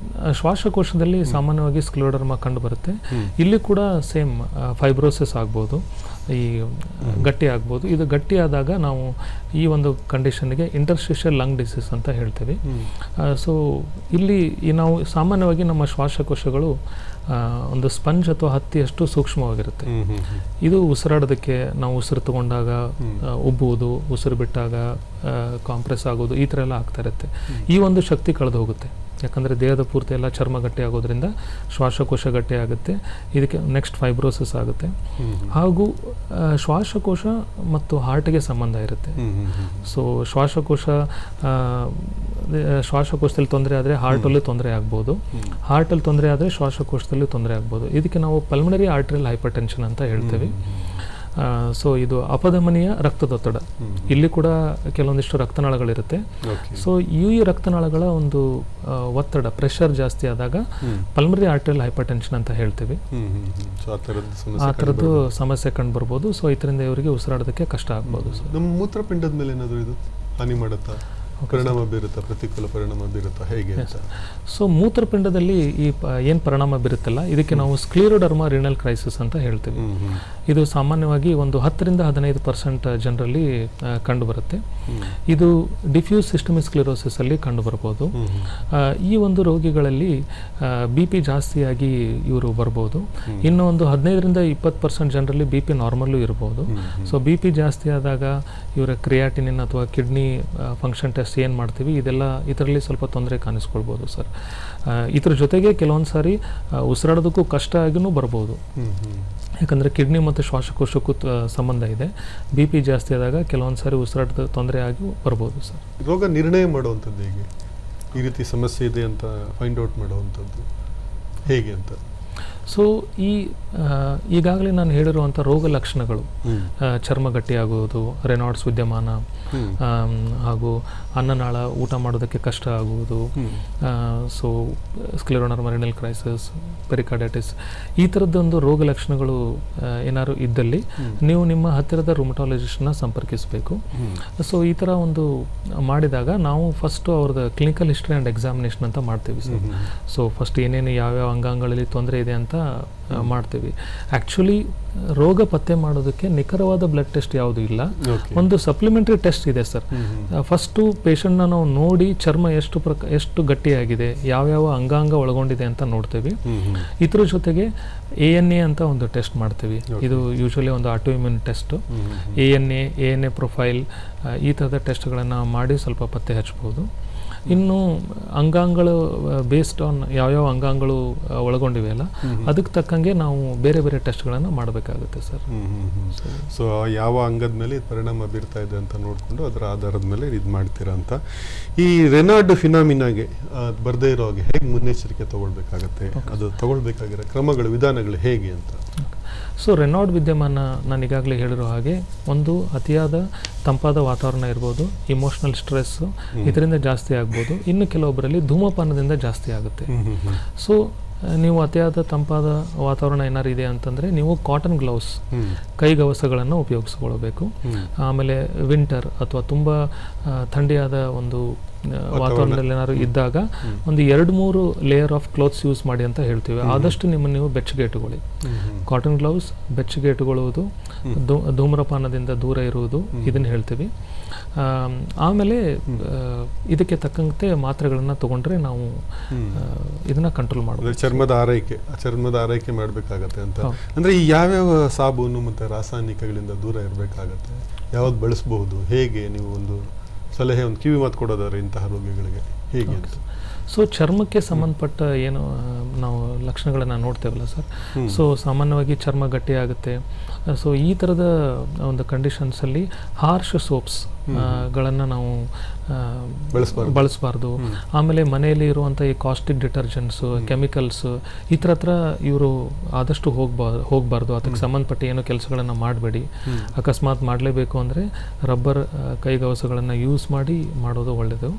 ಶ್ವಾಸಕೋಶದಲ್ಲಿ ಸಾಮಾನ್ಯವಾಗಿ ಸ್ಕ್ಲಿಯೋಡರ್ಮಾ ಕಂಡು ಬರುತ್ತೆ. ಇಲ್ಲಿ ಕೂಡ ಸೇಮ್ ಫೈಬ್ರೋಸಿಸ್ ಆಗ್ಬೋದು, ಈ ಗಟ್ಟಿ ಆಗ್ಬೋದು. ಇದು ಗಟ್ಟಿ ಆದಾಗ ನಾವು ಈ ಒಂದು ಕಂಡೀಷನ್ಗೆ ಇಂಟರ್ಸ್ಟಿಷಿಯಲ್ ಲಂಗ್ ಡಿಸೀಸ್ ಅಂತ ಹೇಳ್ತೀವಿ. ಸೊ ಇಲ್ಲಿ ನಾವು ಸಾಮಾನ್ಯವಾಗಿ ನಮ್ಮ ಶ್ವಾಸಕೋಶಗಳು ಒಂದು ಸ್ಪಂಜ್ ಅಥವಾ ಹತ್ತಿಯಷ್ಟು ಸೂಕ್ಷ್ಮವಾಗಿರುತ್ತೆ. ಇದು ಉಸಿರಾಡೋದಕ್ಕೆ ನಾವು ಉಸಿರು ತಗೊಂಡಾಗ ಉಬ್ಬುವುದು, ಉಸಿರು ಬಿಟ್ಟಾಗ ಕಾಂಪ್ರೆಸ್ ಆಗೋದು, ಈ ಥರ ಎಲ್ಲ ಆಗ್ತಾ ಇರುತ್ತೆ. ಈ ಒಂದು ಶಕ್ತಿ ಕಳೆದು ಹೋಗುತ್ತೆ. ಯಾಕಂದರೆ ದೇಹದ ಪೂರ್ತಿ ಎಲ್ಲ ಚರ್ಮ ಗಟ್ಟಿ ಆಗೋದ್ರಿಂದ ಶ್ವಾಸಕೋಶ ಗಟ್ಟಿ ಆಗುತ್ತೆ. ಇದಕ್ಕೆ ನೆಕ್ಸ್ಟ್ ಫೈಬ್ರೋಸಿಸ್ ಆಗುತ್ತೆ. ಹಾಗೂ ಶ್ವಾಸಕೋಶ ಮತ್ತು ಹಾರ್ಟ್ಗೆ ಸಂಬಂಧ ಇರುತ್ತೆ. ಸೊ ಶ್ವಾಸಕೋಶದಲ್ಲಿ ತೊಂದರೆ ಆದರೆ ಹಾರ್ಟಲ್ಲೂ ತೊಂದರೆ ಆಗ್ಬೋದು, ಹಾರ್ಟಲ್ಲಿ ತೊಂದರೆ ಆದರೆ ಶ್ವಾಸಕೋಶದಲ್ಲಿ ತೊಂದರೆ ಆಗ್ಬೋದು. ಇದಕ್ಕೆ ನಾವು ಪಲ್ಮನರಿ ಆರ್ಟರಿಯಲ್ ಹೈಪರ್ಟೆನ್ಷನ್ ಅಂತ ಹೇಳ್ತೇವೆ. ಸೊ ಇದು ಅಪಧಮನಿಯ ರಕ್ತದೊತ್ತಡ, ಇಲ್ಲಿ ಕೂಡ ಕೆಲವೊಂದಿಷ್ಟು ರಕ್ತನಾಳಗಳಿರುತ್ತೆ. ಸೊ ಈ ರಕ್ತನಾಳಗಳ ಒಂದು ಒತ್ತಡ, ಪ್ರೆಷರ್ ಜಾಸ್ತಿ ಆದಾಗ ಪಲ್ಮನರಿ ಆರ್ಟರಿಯಲ್ ಹೈಪರ್ಟೆನ್ಷನ್ ಅಂತ ಹೇಳ್ತೀವಿ. ಆ ಥರದ್ದು ಸಮಸ್ಯೆ ಕಂಡು ಬರ್ಬೋದು. ಸೊ ಇದರಿಂದ ಇವರಿಗೆ ಉಸಿರಾಡೋದಕ್ಕೆ ಕಷ್ಟ ಆಗ್ಬೋದು. ನಮ್ಮ ಮೂತ್ರಪಿಂಡದ ಮೇಲೆ ಏನಾದರೂ ಇದು ಹಾನಿ ಮಾಡುತ್ತಾ, ಪರಿಣಾಮ ಬೀರುತ್ತಾ, ಪ್ರತಿಕೂಲ ಪರಿಣಾಮ ಬೀರುತ್ತಾ, ಹೇಗೆ ಅಂತ? ಸೊ ಮೂತ್ರಪಿಂಡದಲ್ಲಿ ಈ ಏನು ಪರಿಣಾಮ ಬೀರುತ್ತಲ್ಲ, ಇದಕ್ಕೆ ನಾವು ಸ್ಕ್ಲಿಯೋಡರ್ಮಾ ರೀನಲ್ ಕ್ರೈಸಿಸ್ ಅಂತ ಹೇಳ್ತೀವಿ. ಇದು ಸಾಮಾನ್ಯವಾಗಿ ಒಂದು 10-15% ಜನರಲ್ಲಿ ಕಂಡು ಬರುತ್ತೆ. ಇದು ಡಿಫ್ಯೂಸ್ ಸಿಸ್ಟಮಿಕ್ ಸ್ಕ್ಲಿರೋಸಿಸ್ ಅಲ್ಲಿ ಕಂಡು ಬರ್ಬೋದು. ಈ ಒಂದು ರೋಗಿಗಳಲ್ಲಿ BP ಜಾಸ್ತಿಯಾಗಿ ಇವರು ಬರ್ಬೋದು. ಇನ್ನು ಒಂದು 15-20% ಜನರಲ್ಲಿ BP ನಾರ್ಮಲ್ಲು ಇರ್ಬೋದು. ಸೊ BP ಜಾಸ್ತಿ ಆದಾಗ ಇವರ ಕ್ರಿಯಾಟಿನಿನ್ ಅಥವಾ ಕಿಡ್ನಿ ಫಂಕ್ಷನ್ ಟೆಸ್ಟ್ ಏನು ಮಾಡ್ತೀವಿ, ಇದರಲ್ಲಿ ಸ್ವಲ್ಪ ತೊಂದರೆ ಕಾಣಿಸ್ಕೊಳ್ಬೋದು ಸರ್. ಇದ್ರ ಜೊತೆಗೆ ಕೆಲವೊಂದು ಸಾರಿ ಉಸಿರಾಡೋದಕ್ಕೂ ಕಷ್ಟ ಆಗಿನೂ ಬರ್ಬೋದು. ಯಾಕಂದರೆ ಕಿಡ್ನಿ ಮತ್ತು ಶ್ವಾಸಕೋಶಕ್ಕೂ ಸಂಬಂಧ ಇದೆ. BP ಜಾಸ್ತಿ ಆದಾಗ ಕೆಲವೊಂದು ಸಾರಿ ಉಸಿರಾಟದ ತೊಂದರೆ ಆಗಿ ಬರ್ಬೋದು ಸರ್. ರೋಗ ನಿರ್ಣಯ ಮಾಡುವಂಥದ್ದು ಹೇಗೆ? ಈ ರೀತಿ ಸಮಸ್ಯೆ ಇದೆ ಅಂತ ಫೈಂಡ್ ಔಟ್ ಮಾಡುವಂಥದ್ದು ಹೇಗೆ ಅಂತ? ಸೊ ಈಗಾಗಲೇ ನಾನು ಹೇಳಿರುವಂಥ ರೋಗ ಲಕ್ಷಣಗಳು, ಚರ್ಮ ಗಟ್ಟಿಯಾಗುವುದು, ರೆನಾಲ್ಡ್ಸ್ ವಿದ್ಯಮಾನ, ಹಾಗೂ ಅನ್ನನಾಳ ಊಟ ಮಾಡೋದಕ್ಕೆ ಕಷ್ಟ ಆಗುವುದು, ಸೊ ಸ್ಕ್ಲೆರೋಡರ್ಮಾ ರೀನಲ್ ಕ್ರೈಸಿಸ್, ಪೆರಿಕಾರ್ಡೈಟಿಸ್, ಈ ಥರದ್ದೊಂದು ರೋಗ ಲಕ್ಷಣಗಳು ಏನಾದ್ರು ಇದ್ದಲ್ಲಿ ನೀವು ನಿಮ್ಮ ಹತ್ತಿರದ ರುಮಟಾಲಜಿಸ್ಟ್ನ ಸಂಪರ್ಕಿಸಬೇಕು. ಸೊ ಈ ಥರ ಒಂದು ಮಾಡಿದಾಗ ನಾವು ಫಸ್ಟು ಅವ್ರದ್ದು ಕ್ಲಿನಿಕಲ್ ಹಿಸ್ಟ್ರಿ ಆ್ಯಂಡ್ ಎಕ್ಸಾಮಿನೇಷನ್ ಅಂತ ಮಾಡ್ತೀವಿ ಸರ್. ಸೊ ಫಸ್ಟ್ ಏನೇನು ಯಾವ್ಯಾವ ಅಂಗಾಂಗಗಳಲ್ಲಿ ತೊಂದರೆ ಇದೆ ಅಂತ ಮಾಡ್ತೀವಿ. ಆ್ಯಕ್ಚುಲಿ ರೋಗ ಪತ್ತೆ ಮಾಡೋದಕ್ಕೆ ನಿಖರವಾದ ಬ್ಲಡ್ ಟೆಸ್ಟ್ ಯಾವುದೂ ಇಲ್ಲ. ಒಂದು ಸಪ್ಲಿಮೆಂಟರಿ ಟೆಸ್ಟ್ ಇದೆ ಸರ್. ಫಸ್ಟು ಪೇಷಂಟ್ನ ನಾವು ನೋಡಿ ಚರ್ಮ ಎಷ್ಟು ಗಟ್ಟಿಯಾಗಿದೆ, ಯಾವ್ಯಾವ ಅಂಗಾಂಗ ಒಳಗೊಂಡಿದೆ ಅಂತ ನೋಡ್ತೀವಿ. ಇದ್ರ ಜೊತೆಗೆ ANA ಅಂತ ಒಂದು ಟೆಸ್ಟ್ ಮಾಡ್ತೀವಿ. ಇದು ಯೂಶಲಿ ಒಂದು ಆಟೋಇಮ್ಯೂನ್ ಟೆಸ್ಟು. ANA ಪ್ರೊಫೈಲ್, ಈ ಥರದ ಟೆಸ್ಟ್ಗಳನ್ನು ಮಾಡಿ ಸ್ವಲ್ಪ ಪತ್ತೆ ಹಚ್ಬೋದು. ಇನ್ನು ಅಂಗಾಂಗಗಳು ಬೇಸ್ಡ್ ಆನ್ ಯಾವ್ಯಾವ ಅಂಗಾಂಗಗಳು ಒಳಗೊಂಡಿವೆ ಅಲ್ಲ ಅದಕ್ಕೆ ತಕ್ಕಂಗೆ ನಾವು ಬೇರೆ ಬೇರೆ ಟೆಸ್ಟ್ಗಳನ್ನು ಮಾಡಬೇಕಾಗುತ್ತೆ ಸರ್. ಸೊ ಯಾವ ಅಂಗದ ಮೇಲೆ ಇದು ಪರಿಣಾಮ ಬೀರ್ತಾ ಇದೆ ಅಂತ ನೋಡಿಕೊಂಡು ಅದರ ಆಧಾರದ ಮೇಲೆ ಇದು ಮಾಡ್ತೀರಾ ಅಂತ. ಈ ರೆನಾರ್ಡ್ ಫಿನಾಮಿನಾಗೆ ಬರದೇ ಇರೋ ಹಾಗೆ ಹೇಗೆ ಮುನ್ನೆಚ್ಚರಿಕೆ ತಗೊಳ್ಬೇಕಾಗತ್ತೆ, ಅದು ತಗೊಳ್ಬೇಕಾಗಿರೋ ಕ್ರಮಗಳು ವಿಧಾನಗಳು ಹೇಗೆ ಅಂತ? ಸೊ ರೆನಾರ್ಡ್ ವಿದ್ಯಮಾನ ನಾನು ಈಗಾಗಲೇ ಹೇಳಿರೋ ಹಾಗೆ ಒಂದು ಅತಿಯಾದ ತಂಪಾದ ವಾತಾವರಣ ಇರ್ಬೋದು, ಇಮೋಷ್ನಲ್ ಸ್ಟ್ರೆಸ್ಸು ಇದರಿಂದ ಜಾಸ್ತಿ ಆಗ್ಬೋದು. ಇನ್ನು ಕೆಲವೊಬ್ಬರಲ್ಲಿ ಧೂಮಪಾನದಿಂದ ಜಾಸ್ತಿ ಆಗುತ್ತೆ. ಸೊ ನೀವು ಅತಿಯಾದ ತಂಪಾದ ವಾತಾವರಣ ಏನಾರು ಇದೆ ಅಂತಂದರೆ ನೀವು ಕಾಟನ್ ಗ್ಲೌಸ್ ಕೈಗವಸಗಳನ್ನು ಉಪಯೋಗಿಸ್ಕೊಳ್ಬೇಕು. ಆಮೇಲೆ ವಿಂಟರ್ ಅಥವಾ ತುಂಬ ಥಂಡಿಯಾದ ಒಂದು ವಾತಾವರಣದಲ್ಲಿ ಏನಾದ್ರು ಇದ್ದಾಗ ಒಂದು 2-3 ಲೇಯರ್ ಆಫ್ ಕ್ಲೋತ್ಸ್ ಯೂಸ್ ಮಾಡಿ ಅಂತ ಹೇಳ್ತೀವಿ. ಆದಷ್ಟು ನೀವು ಬೆಚ್ಚಗೆ ಇಟ್ಟುಕೊಳ್ಳಿ. ಕಾಟನ್ ಗ್ಲೌಸ್, ಬೆಚ್ಚಗೆ ಇಟ್ಟುಕೊಳ್ಳುವುದು, ಧೂಮ್ರಪಾನದಿಂದ ದೂರ ಇರುವುದು, ಇದನ್ನು ಹೇಳ್ತೀವಿ. ಆಮೇಲೆ ಇದಕ್ಕೆ ತಕ್ಕಂತೆ ಮಾತ್ರೆಗಳನ್ನು ತಗೊಂಡ್ರೆ ನಾವು ಇದನ್ನ ಕಂಟ್ರೋಲ್ ಮಾಡಬಹುದು. ಚರ್ಮದ ಆರೈಕೆ ಮಾಡಬೇಕಾಗತ್ತೆ ಅಂತ ಅಂದ್ರೆ ಈ ಯಾವ್ಯಾವ ಸಾಬೂನು ಮತ್ತೆ ರಾಸಾಯನಿಕಗಳಿಂದ ದೂರ ಇರಬೇಕಾಗತ್ತೆ, ಯಾವ್ದು ಬಳಸಬಹುದು, ಹೇಗೆ ನೀವು ಒಂದು ಸಲಹೆ, ಒಂದು ಕಿವಿ ಮಾತು ಕೊಡೋದಾದ್ರೆ ಇಂತಹ ರೋಗಿಗಳಿಗೆ ಹೇಗೆ ಅಂತ? ಸೊ ಚರ್ಮಕ್ಕೆ ಸಂಬಂಧಪಟ್ಟ ಏನು ನಾವು ಲಕ್ಷಣಗಳನ್ನು ನೋಡ್ತೇವಲ್ಲ ಸರ್, ಸೊ ಸಾಮಾನ್ಯವಾಗಿ ಚರ್ಮ ಗಟ್ಟಿ ಆಗುತ್ತೆ. ಸೊ ಈ ಥರದ ಒಂದು ಕಂಡೀಷನ್ಸಲ್ಲಿ ಹಾರ್ಶ್ ಸೋಪ್ಸ್ ಗಳನ್ನು ನಾವು ಬಳಸಬಾರ್ದು. ಆಮೇಲೆ ಮನೆಯಲ್ಲಿ ಇರುವಂಥ ಈ ಕಾಸ್ಟಿಕ್ ಡಿಟರ್ಜೆಂಟ್ಸು, ಕೆಮಿಕಲ್ಸು ಈ ಥರ ಹತ್ರ ಇವರು ಆದಷ್ಟು ಹೋಗಬಾರ್ದು. ಅದಕ್ಕೆ ಸಂಬಂಧಪಟ್ಟ ಏನೋ ಕೆಲಸಗಳನ್ನು ಮಾಡಬೇಡಿ. ಅಕಸ್ಮಾತ್ ಮಾಡಲೇಬೇಕು ಅಂದರೆ ರಬ್ಬರ್ ಕೈಗವಸಗಳನ್ನು ಯೂಸ್ ಮಾಡಿ ಮಾಡೋದು ಒಳ್ಳೆಯದು.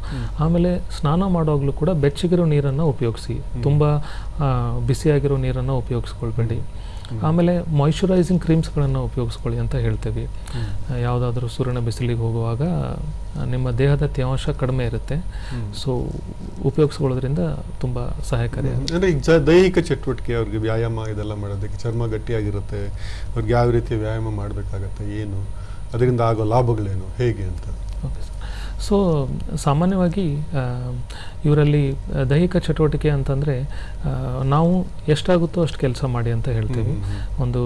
ಆಮೇಲೆ ಸ್ನಾನ ಮಾಡುವಾಗಲೂ ಕೂಡ ಬೆಚ್ಚಗಿರೋ ನೀರನ್ನು ಉಪಯೋಗಿಸಿ, ತುಂಬ ಬಿಸಿಯಾಗಿರೋ ನೀರನ್ನು ಉಪಯೋಗಿಸ್ಕೊಳ್ಬೇಡಿ. ಆಮೇಲೆ ಮಾಯಿಶ್ಚರೈಸಿಂಗ್ ಕ್ರೀಮ್ಸ್ಗಳನ್ನು ಉಪಯೋಗಿಸ್ಕೊಳ್ಳಿ ಅಂತ ಹೇಳ್ತೇವೆ. ಯಾವುದಾದ್ರೂ ಸೂರ್ಯನ ಬಿಸಿಲಿಗೆ ಹೋಗುವಾಗ ನಿಮ್ಮ ದೇಹದ ತೇವಾಂಶ ಕಡಿಮೆ ಇರುತ್ತೆ. ಸೊ ಉಪಯೋಗಿಸ್ಕೊಳ್ಳೋದ್ರಿಂದ ತುಂಬ ಸಹಾಯಕಾರಿಯಾಗುತ್ತೆ. ಅಂದರೆ ಈಗ ದೈಹಿಕ ಚಟುವಟಿಕೆ ಅವ್ರಿಗೆ ವ್ಯಾಯಾಮ ಇದೆಲ್ಲ ಮಾಡೋದಕ್ಕೆ, ಚರ್ಮ ಗಟ್ಟಿಯಾಗಿರುತ್ತೆ, ಅವ್ರಿಗೆ ಯಾವ ರೀತಿಯ ವ್ಯಾಯಾಮ ಮಾಡಬೇಕಾಗತ್ತೆ, ಏನು ಅದರಿಂದ ಆಗೋ ಲಾಭಗಳೇನು, ಹೇಗೆ ಅಂತ? Okay sir. ಸೊ ಸಾಮಾನ್ಯವಾಗಿ ಇವರಲ್ಲಿ ದೈಹಿಕ ಚಟುವಟಿಕೆ ಅಂತಂದರೆ ನಾವು ಎಷ್ಟಾಗುತ್ತೋ ಅಷ್ಟು ಕೆಲಸ ಮಾಡಿ ಅಂತ ಹೇಳ್ತೀವಿ. ಒಂದು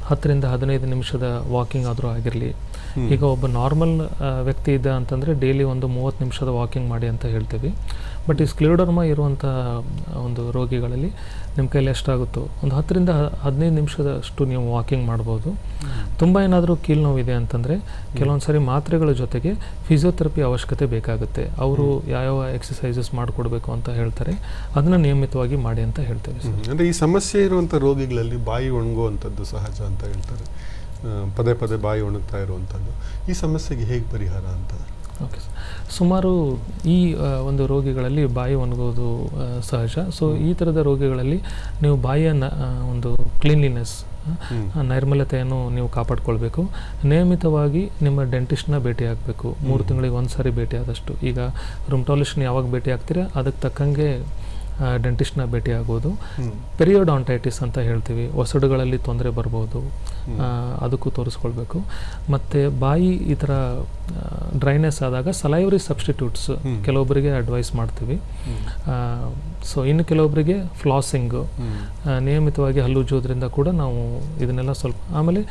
10ರಿಂದ 15 ನಿಮಿಷದ ವಾಕಿಂಗ್ ಆದರೂ ಆಗಿರಲಿ. ಈಗ ಒಬ್ಬ ನಾರ್ಮಲ್ ವ್ಯಕ್ತಿ ಇದ್ದ ಅಂತಂದರೆ ಡೈಲಿ ಒಂದು 30 ನಿಮಿಷದ ವಾಕಿಂಗ್ ಮಾಡಿ ಅಂತ ಹೇಳ್ತೀವಿ. ಬಟ್ ಈ ಸ್ಕ್ಲಿಯೋಡರ್ಮ ಇರುವಂಥ ಒಂದು ರೋಗಿಗಳಲ್ಲಿ ನಿಮ್ಮ ಕೈಲಿ ಎಷ್ಟಾಗುತ್ತೋ ಒಂದು 10ರಿಂದ 15 ನಿಮಿಷದಷ್ಟು ನೀವು ವಾಕಿಂಗ್ ಮಾಡ್ಬೋದು. ತುಂಬ ಏನಾದರೂ ಕೀಲು ನೋವಿದೆ ಅಂತಂದರೆ ಕೆಲವೊಂದು ಸಾರಿ ಮಾತ್ರೆಗಳ ಜೊತೆಗೆ ಫಿಸಿಯೋಥೆರಪಿ ಅವಶ್ಯಕತೆ ಬೇಕಾಗುತ್ತೆ. ಅವರು ಯಾವ್ಯಾವ ಎಕ್ಸಸೈಸಸ್ ಮಾಡಿಕೊಡ್ಬೇಕು ಅಂತ ಹೇಳ್ತಾರೆ, ಅದನ್ನು ನಿಯಮಿತವಾಗಿ ಮಾಡಿ ಅಂತ ಹೇಳ್ತೇವೆ. ಅಂದರೆ ಈ ಸಮಸ್ಯೆ ಇರುವಂಥ ರೋಗಿಗಳಲ್ಲಿ ಬಾಯಿ ಒಣಗುವಂಥದ್ದು ಸಹಜ ಅಂತ ಹೇಳ್ತಾರೆ, ಪದೇ ಪದೇ ಬಾಯಿ ಒಣಗ್ತಾ ಇರುವಂಥದ್ದು. ಈ ಸಮಸ್ಯೆಗೆ ಹೇಗೆ ಪರಿಹಾರ ಅಂತ? Okay sir. ಸುಮಾರು ಈ ಒಂದು ರೋಗಿಗಳಲ್ಲಿ ಬಾಯಿ ಒಣಗೋದು ಸಹಜ. ಸೊ ಈ ಥರದ ರೋಗಿಗಳಲ್ಲಿ ನೀವು ಬಾಯಿಯ ಒಂದು ಕ್ಲೀನ್ಲಿನೆಸ್, ನೈರ್ಮಲ್ಯತೆಯನ್ನು ನೀವು ಕಾಪಾಡ್ಕೊಳ್ಬೇಕು. ನಿಯಮಿತವಾಗಿ ನಿಮ್ಮ ಡೆಂಟಿಸ್ಟ್ನ ಭೇಟಿ ಆಗಬೇಕು. 3 ತಿಂಗಳಿಗೆ ಒಂದು ಸಾರಿ ಭೇಟಿ ಆದಷ್ಟು. ಈಗ ರುಮಟಾಲಜಿಸ್ಟ್ನ ಯಾವಾಗ ಭೇಟಿ ಆಗ್ತೀರಾ ಅದಕ್ಕೆ ತಕ್ಕಂಗೆ ಡೆಂಟಿಸ್ಟ್ನ ಭೇಟಿ ಆಗೋದು. ಪೆರಿಯೋಡಾಂಟೈಟಿಸ್ ಅಂತ ಹೇಳ್ತೀವಿ, ಒಸಡುಗಳಲ್ಲಿ ತೊಂದರೆ ಬರ್ಬೋದು, ಅದಕ್ಕೂ ತೋರಿಸ್ಕೊಳ್ಬೇಕು. ಮತ್ತು ಬಾಯಿ ಈ ಥರ ಡ್ರೈನೆಸ್ ಆದಾಗ ಸಲೈವರಿ ಸಬ್ಸ್ಟಿಟ್ಯೂಟ್ಸ್ ಕೆಲವೊಬ್ಬರಿಗೆ ಅಡ್ವೈಸ್ ಮಾಡ್ತೀವಿ. ಸೊ ಇನ್ನು ಕೆಲವೊಬ್ಬರಿಗೆ ಫ್ಲಾಸಿಂಗು, ನಿಯಮಿತವಾಗಿ ಹಲ್ಲುಜ್ಜೋದ್ರಿಂದ ಕೂಡ ನಾವು ಇದನ್ನೆಲ್ಲ ಸ್ವಲ್ಪ. ಆಮೇಲೆ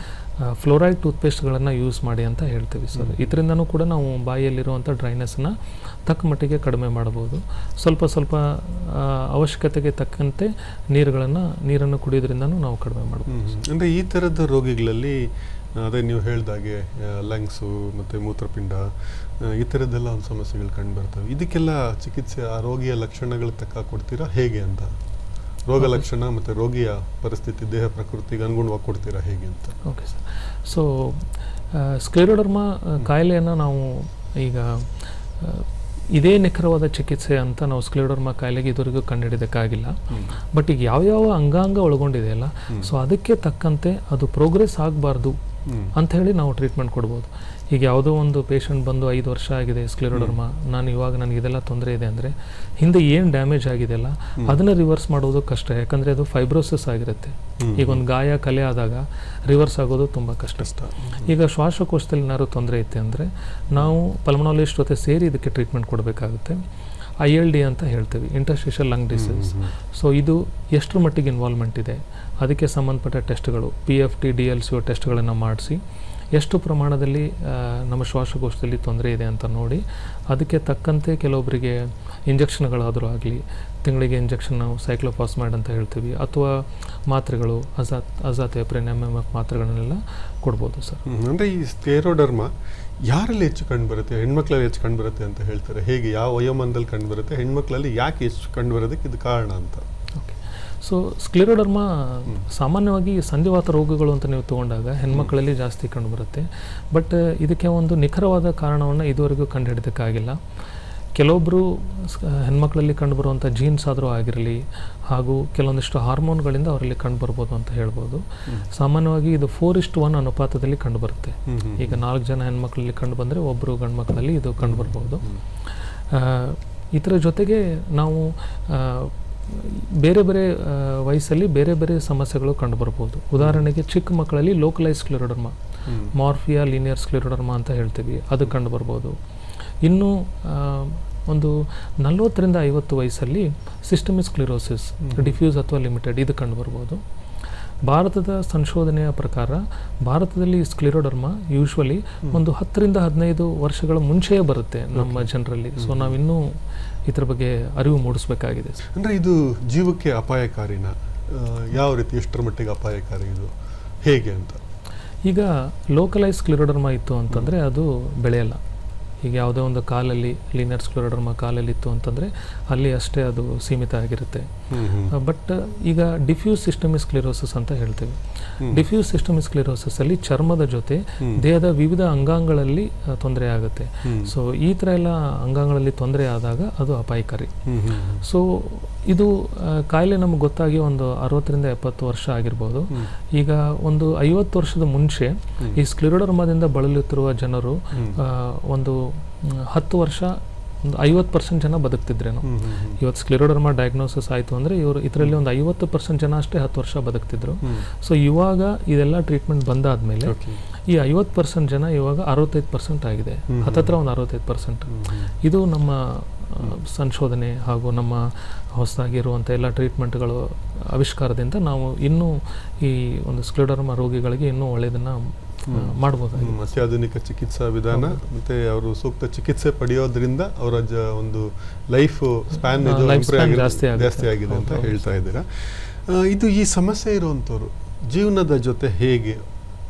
ಫ್ಲೋರೈಡ್ ಟೂತ್ಪೇಸ್ಟ್ಗಳನ್ನು ಯೂಸ್ ಮಾಡಿ ಅಂತ ಹೇಳ್ತೀವಿ ಸರ್. ಇದರಿಂದನೂ ಕೂಡ ನಾವು ಬಾಯಿಯಲ್ಲಿರುವಂಥ ಡ್ರೈನೆಸ್ನ ತಕ್ಕ ಮಟ್ಟಿಗೆ ಕಡಿಮೆ ಮಾಡ್ಬೋದು. ಸ್ವಲ್ಪ ಸ್ವಲ್ಪ ಅವಶ್ಯಕತೆಗೆ ತಕ್ಕಂತೆ ನೀರನ್ನು ಕುಡಿಯೋದ್ರಿಂದನೂ ನಾವು ಕಡಿಮೆ ಮಾಡ್ಬೋದು. ಅಂದರೆ ಈ ಥರದ ರೋಗಿಗಳಲ್ಲಿ ಅದೇ ನೀವು ಹೇಳ್ದಾಗೆ ಲಂಗ್ಸು ಮತ್ತು ಮೂತ್ರಪಿಂಡ ಈ ಥರದ್ದೆಲ್ಲ ಒಂದು ಸಮಸ್ಯೆಗಳು ಕಂಡು ಬರ್ತವೆ. ಇದಕ್ಕೆಲ್ಲ ಚಿಕಿತ್ಸೆ ಆ ರೋಗಿಯ ಲಕ್ಷಣಗಳು ತಕ್ಕ ಕೊಡ್ತೀರಾ ಹೇಗೆ ಅಂತ? ರೋಗ ಲಕ್ಷಣ ಮತ್ತು ರೋಗಿಯ ಪರಿಸ್ಥಿತಿ, ದೇಹ ಪ್ರಕೃತಿಗೆ ಅನುಗುಣವಾಗಿ ಕೊಡ್ತೀರಾ ಹೇಗೆ ಅಂತ? Okay sir. ಸೊ ಸ್ಕ್ಲೆರೋಡರ್ಮ ಕಾಯಿಲೆಯನ್ನು ನಾವು ಈಗ ಇದೇ ನಿಖರವಾದ ಚಿಕಿತ್ಸೆ ಅಂತ ನಾವು ಸ್ಕ್ಲೆರೋಡರ್ಮ ಕಾಯಿಲೆಗೆ ಇದುವರೆಗೂ ಕಂಡುಹಿಡಿಯೋದಕ್ಕಾಗಿಲ್ಲ. ಬಟ್ ಈಗ ಯಾವ್ಯಾವ ಅಂಗಾಂಗ ಒಳಗೊಂಡಿದೆಯಲ್ಲ, ಸೊ ಅದಕ್ಕೆ ತಕ್ಕಂತೆ ಅದು ಪ್ರೋಗ್ರೆಸ್ ಆಗಬಾರ್ದು ಅಂತ ಹೇಳಿ ನಾವು ಟ್ರೀಟ್ಮೆಂಟ್ ಕೊಡ್ಬೋದು. ಈಗ ಯಾವುದೋ ಒಂದು ಪೇಷಂಟ್ ಬಂದು 5 ವರ್ಷ ಆಗಿದೆ ಸ್ಕ್ಲೆರೋಡರ್ಮ, ನನಗೆ ಇದೆಲ್ಲ ತೊಂದರೆ ಇದೆ ಅಂದರೆ ಹಿಂದೆ ಏನು ಡ್ಯಾಮೇಜ್ ಆಗಿದೆಯಲ್ಲ ಅದನ್ನು ರಿವರ್ಸ್ ಮಾಡೋದು ಕಷ್ಟ. ಯಾಕಂದರೆ ಅದು ಫೈಬ್ರೋಸಿಸ್ ಆಗಿರುತ್ತೆ. ಈಗ ಒಂದು ಗಾಯ ಕಲೆ ಆದಾಗ ರಿವರ್ಸ್ ಆಗೋದು ತುಂಬ ಕಷ್ಟ. ಈಗ ಶ್ವಾಸಕೋಶದಲ್ಲಿ ಏನಾದ್ರು ತೊಂದರೆ ಐತೆ ಅಂದರೆ ನಾವು ಪಲ್ಮನಾಲಜಿಸ್ಟ್ ಜೊತೆ ಸೇರಿ ಇದಕ್ಕೆ ಟ್ರೀಟ್ಮೆಂಟ್ ಕೊಡಬೇಕಾಗುತ್ತೆ. ILD ಅಂತ ಹೇಳ್ತೀವಿ, ಇಂಟರ್ಸ್ಟಿಷಿಯಲ್ ಲಂಗ್ ಡಿಸೀಸ್. ಸೊ ಇದು ಎಷ್ಟರ ಮಟ್ಟಿಗೆ ಇನ್ವಾಲ್ವ್ಮೆಂಟ್ ಇದೆ ಅದಕ್ಕೆ ಸಂಬಂಧಪಟ್ಟ ಟೆಸ್ಟ್ಗಳು, PFT DLCO ಟೆಸ್ಟ್ಗಳನ್ನು ಮಾಡಿಸಿ ಎಷ್ಟು ಪ್ರಮಾಣದಲ್ಲಿ ನಮ್ಮ ಶ್ವಾಸಕೋಶದಲ್ಲಿ ತೊಂದರೆ ಇದೆ ಅಂತ ನೋಡಿ ಅದಕ್ಕೆ ತಕ್ಕಂತೆ ಕೆಲವೊಬ್ಬರಿಗೆ ಇಂಜೆಕ್ಷನ್ಗಳಾದರೂ ಆಗಲಿ, ತಿಂಗಳಿಗೆ ಇಂಜೆಕ್ಷನ್ ನಾವು ಸೈಕ್ಲೋಫಾಸ್ಮೈಡ್ ಅಂತ ಹೇಳ್ತೀವಿ, ಅಥವಾ ಮಾತ್ರೆಗಳು ಅಜಾಥಿಯೋಪ್ರಿನ್ MMF ಮಾತ್ರೆಗಳನ್ನೆಲ್ಲ ಕೊಡ್ಬೋದು ಸರ್. ಅಂದರೆ ಈ ಸ್ಕ್ಲೆರೋಡರ್ಮಾ ಯಾರಲ್ಲಿ ಹೆಚ್ಚು ಕಂಡುಬರುತ್ತೆ? ಹೆಣ್ಮಕ್ಳಲ್ಲಿ ಹೆಚ್ಚು ಕಂಡುಬರುತ್ತೆ ಅಂತ ಹೇಳ್ತಾರೆ. ಹೇಗೆ, ಯಾವ ವಯೋಮಾನದಲ್ಲಿ ಕಂಡುಬರುತ್ತೆ? ಹೆಣ್ಮಕ್ಳಲ್ಲಿ ಯಾಕೆ ಹೆಚ್ಚು ಕಂಡುಬರೋದಕ್ಕೆ ಇದು ಕಾರಣ ಅಂತ? ಓಕೆ, ಸೊ ಸ್ಕ್ಲೆರೋಡರ್ಮಾ ಸಾಮಾನ್ಯವಾಗಿ ಸಂಧಿವಾತ ರೋಗಗಳು ಅಂತ ನೀವು ತೊಗೊಂಡಾಗ ಹೆಣ್ಮಕ್ಳಲ್ಲಿ ಜಾಸ್ತಿ ಕಂಡುಬರುತ್ತೆ. ಬಟ್ ಇದಕ್ಕೆ ಒಂದು ನಿಖರವಾದ ಕಾರಣವನ್ನು ಇದುವರೆಗೂ ಕಂಡುಹಿಡಿದಕ್ಕಾಗಿಲ್ಲ. ಕೆಲವೊಬ್ಬರು ಹೆಣ್ಮಕ್ಳಲ್ಲಿ ಕಂಡುಬರುವಂಥ ಜೀನ್ಸ್ ಆದರೂ ಆಗಿರಲಿ, ಹಾಗೂ ಕೆಲವೊಂದಿಷ್ಟು ಹಾರ್ಮೋನ್ಗಳಿಂದ ಅವರಲ್ಲಿ ಕಂಡುಬರ್ಬೋದು ಅಂತ ಹೇಳ್ಬೋದು. ಸಾಮಾನ್ಯವಾಗಿ ಇದು 4:1 ಅನುಪಾತದಲ್ಲಿ ಕಂಡುಬರುತ್ತೆ. ಈಗ 4 ಜನ ಹೆಣ್ಮಕ್ಳಲ್ಲಿ ಕಂಡುಬಂದರೆ ಒಬ್ಬರು ಗಂಡು ಮಕ್ಕಳಲ್ಲಿ ಇದು ಕಂಡುಬರ್ಬೋದು. ಇದರ ಜೊತೆಗೆ ನಾವು ಬೇರೆ ಬೇರೆ ವಯಸ್ಸಲ್ಲಿ ಬೇರೆ ಬೇರೆ ಸಮಸ್ಯೆಗಳು ಕಂಡುಬರ್ಬೋದು. ಉದಾಹರಣೆಗೆ ಚಿಕ್ಕ ಮಕ್ಕಳಲ್ಲಿ ಲೋಕಲೈಸ್ ಸ್ಕ್ಲೆರೋಡರ್ಮಾ, ಮಾರ್ಫಿಯಾ ಲೀನಿಯರ್ ಸ್ಕ್ಲೆರೋಡರ್ಮಾ ಅಂತ ಹೇಳ್ತೀವಿ, ಅದು ಕಂಡುಬರ್ಬೋದು. ಇನ್ನು ಒಂದು 40ರಿಂದ 50 ವಯಸ್ಸಲ್ಲಿ ಸಿಸ್ಟಮಿಕ್ ಸ್ಕ್ಲೆರೋಸಿಸ್ ಡಿಫ್ಯೂಸ್ ಅಥವಾ ಲಿಮಿಟೆಡ್ ಇದು ಕಂಡುಬರ್ಬೋದು. ಭಾರತದ ಸಂಶೋಧನೆಯ ಪ್ರಕಾರ ಭಾರತದಲ್ಲಿ ಸ್ಕ್ಲೆರೋಡರ್ಮಾ ಯೂಶ್ವಲಿ ಒಂದು 10ರಿಂದ 15 ವರ್ಷಗಳ ಮುಂಚೆಯೇ ಬರುತ್ತೆ ನಮ್ಮ ಜನರಲ್ಲಿ. ಸೊ ನಾವಿನ್ನೂ ಇದ್ರ ಬಗ್ಗೆ ಅರಿವು ಮೂಡಿಸಬೇಕಾಗಿದೆ. ಅಂದರೆ ಇದು ಜೀವಕ್ಕೆ ಅಪಾಯಕಾರಿನ? ಯಾವ ರೀತಿ, ಎಷ್ಟರ ಮಟ್ಟಿಗೆ ಅಪಾಯಕಾರಿ ಇದು, ಹೇಗೆ ಅಂತ? ಈಗ ಲೋಕಲೈಸ್ ಸ್ಕ್ಲೆರೋಡರ್ಮಾ ಇತ್ತು ಅಂತಂದರೆ ಅದು ಬೆಳೆಯಲ್ಲ. ಈಗ ಯಾವುದೇ ಒಂದು ಕಾಲಲ್ಲಿ ಲೀನಿಯರ್ ಸ್ಕ್ಲೆರೋಡರ್ಮಾ ಕಾಲಲ್ಲಿ ಇತ್ತು ಅಂತಂದರೆ ಅಲ್ಲಿ ಅಷ್ಟೇ ಅದು ಸೀಮಿತ ಆಗಿರುತ್ತೆ. ಬಟ್ ಈಗ ಡಿಫ್ಯೂಸ್ ಸಿಸ್ಟಮಿಕ್ ಸ್ಕ್ಲೆರೋಸಿಸ್ ಅಂತ ಹೇಳ್ತೀವಿ. ಡಿಫ್ಯೂಸ್ ಸಿಸ್ಟಮಿಕ್ ಸ್ಕ್ಲೆರೋಸಿಸ್ ಅಲ್ಲಿ ಚರ್ಮದ ಜೊತೆ ದೇಹದ ವಿವಿಧ ಅಂಗಾಂಗಗಳಲ್ಲಿ ತೊಂದರೆ ಆಗುತ್ತೆ. ಸೊ ಈ ಥರ ಎಲ್ಲ ಅಂಗಾಂಗಗಳಲ್ಲಿ ತೊಂದರೆ ಆದಾಗ ಅದು ಅಪಾಯಕಾರಿ. ಸೊ ಇದು ಕಾಯಿಲೆ ನಮಗೆ ಗೊತ್ತಾಗಿ ಒಂದು 60ರಿಂದ 70 ವರ್ಷ ಆಗಿರ್ಬೋದು. ಈಗ ಒಂದು 50 ವರ್ಷದ ಮುಂಚೆ ಈ ಸ್ಕ್ಲೆರೋಡರ್ಮಾದಿಂದ ಬಳಲುತ್ತಿರುವ ಜನರು ಒಂದು 10 ವರ್ಷ ಒಂದು 50% ಜನ ಬದುಕ್ತಿದ್ರೇನು. ಇವತ್ತು ಸ್ಕ್ಲೆರೋಡರ್ಮಾ ಡಯಾಗ್ನೋಸಿಸ್ ಆಯಿತು ಅಂದರೆ ಇದರಲ್ಲಿ ಒಂದು 50% ಜನ ಅಷ್ಟೇ 10 ವರ್ಷ ಬದುಕ್ತಿದ್ರು. ಸೊ ಇವಾಗ ಇದೆಲ್ಲ ಟ್ರೀಟ್ಮೆಂಟ್ ಬಂದಾದ್ಮೇಲೆ ಈ 50% ಜನ ಇವಾಗ 65% ಆಗಿದೆ, ಹತ್ತತ್ರ ಒಂದು 65%. ಇದು ನಮ್ಮ ಸಂಶೋಧನೆ ಹಾಗೂ ನಮ್ಮ ಹೊಸದಾಗಿರುವಂಥ ಎಲ್ಲ ಟ್ರೀಟ್ಮೆಂಟ್ಗಳು ಆವಿಷ್ಕಾರದಿಂದ ನಾವು ಇನ್ನೂ ಈ ಒಂದು ಸ್ಕ್ಲೆರೋಡರ್ಮಾ ರೋಗಿಗಳಿಗೆ ಇನ್ನೂ ಒಳ್ಳೆಯದನ್ನು ಮಾಡ್ಬೋದು. ಅತ್ಯಾಧುನಿಕ ಚಿಕಿತ್ಸಾ ವಿಧಾನ ಮತ್ತೆ ಅವರು ಸೂಕ್ತ ಚಿಕಿತ್ಸೆ ಪಡೆಯೋದ್ರಿಂದ ಅವರ ಒಂದು ಲೈಫ್ ಸ್ಪ್ಯಾನ್ ಜಾಸ್ತಿ ಆಗಿದೆ ಅಂತ ಹೇಳ್ತಾ ಇದ್ದೀರಾ. ಇದು ಈ ಸಮಸ್ಯೆ ಇರುವಂಥವ್ರು ಜೀವನದ ಜೊತೆ ಹೇಗೆ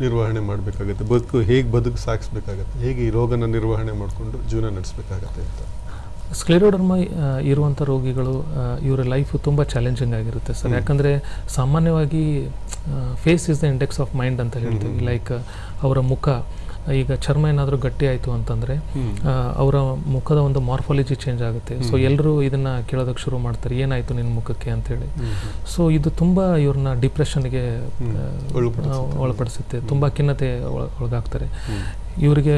ನಿರ್ವಹಣೆ ಮಾಡಬೇಕಾಗತ್ತೆ, ಹೇಗೆ ಬದುಕು ಸಾಗಿಸ್ಬೇಕಾಗತ್ತೆ, ಹೇಗೆ ಈ ರೋಗನ ನಿರ್ವಹಣೆ ಮಾಡಿಕೊಂಡು ಜೀವನ ನಡೆಸಬೇಕಾಗತ್ತೆ ಅಂತ? ಸ್ಕ್ಲೆರೋಡರ್ಮಾ ಇರುವಂಥ ರೋಗಿಗಳು ಇವರ ಲೈಫು ತುಂಬ ಚಾಲೆಂಜಿಂಗ್ ಆಗಿರುತ್ತೆ ಸರ್. ಯಾಕಂದರೆ ಸಾಮಾನ್ಯವಾಗಿ face is the index of mind ಅಂತ ಹೇಳ್ತೀವಿ. ಲೈಕ್ ಅವರ ಮುಖ, ಈಗ ಚರ್ಮ ಏನಾದರೂ ಗಟ್ಟಿ ಆಯಿತು ಅಂತಂದರೆ ಅವರ ಮುಖದ ಒಂದು ಮಾರ್ಫಾಲಜಿ ಚೇಂಜ್ ಆಗುತ್ತೆ. ಸೊ ಎಲ್ಲರೂ ಇದನ್ನು ಕೇಳೋದಕ್ಕೆ ಶುರು ಮಾಡ್ತಾರೆ, ಏನಾಯಿತು ನಿನ್ನ ಮುಖಕ್ಕೆ ಅಂತೇಳಿ. ಸೊ ಇದು ತುಂಬ ಇವ್ರನ್ನ ಡಿಪ್ರೆಷನ್ಗೆ ಒಳಪಡಿಸುತ್ತೆ, ತುಂಬ ಖಿನ್ನತೆ ಒಳಗಾಗ್ತಾರೆ. ಇವರಿಗೆ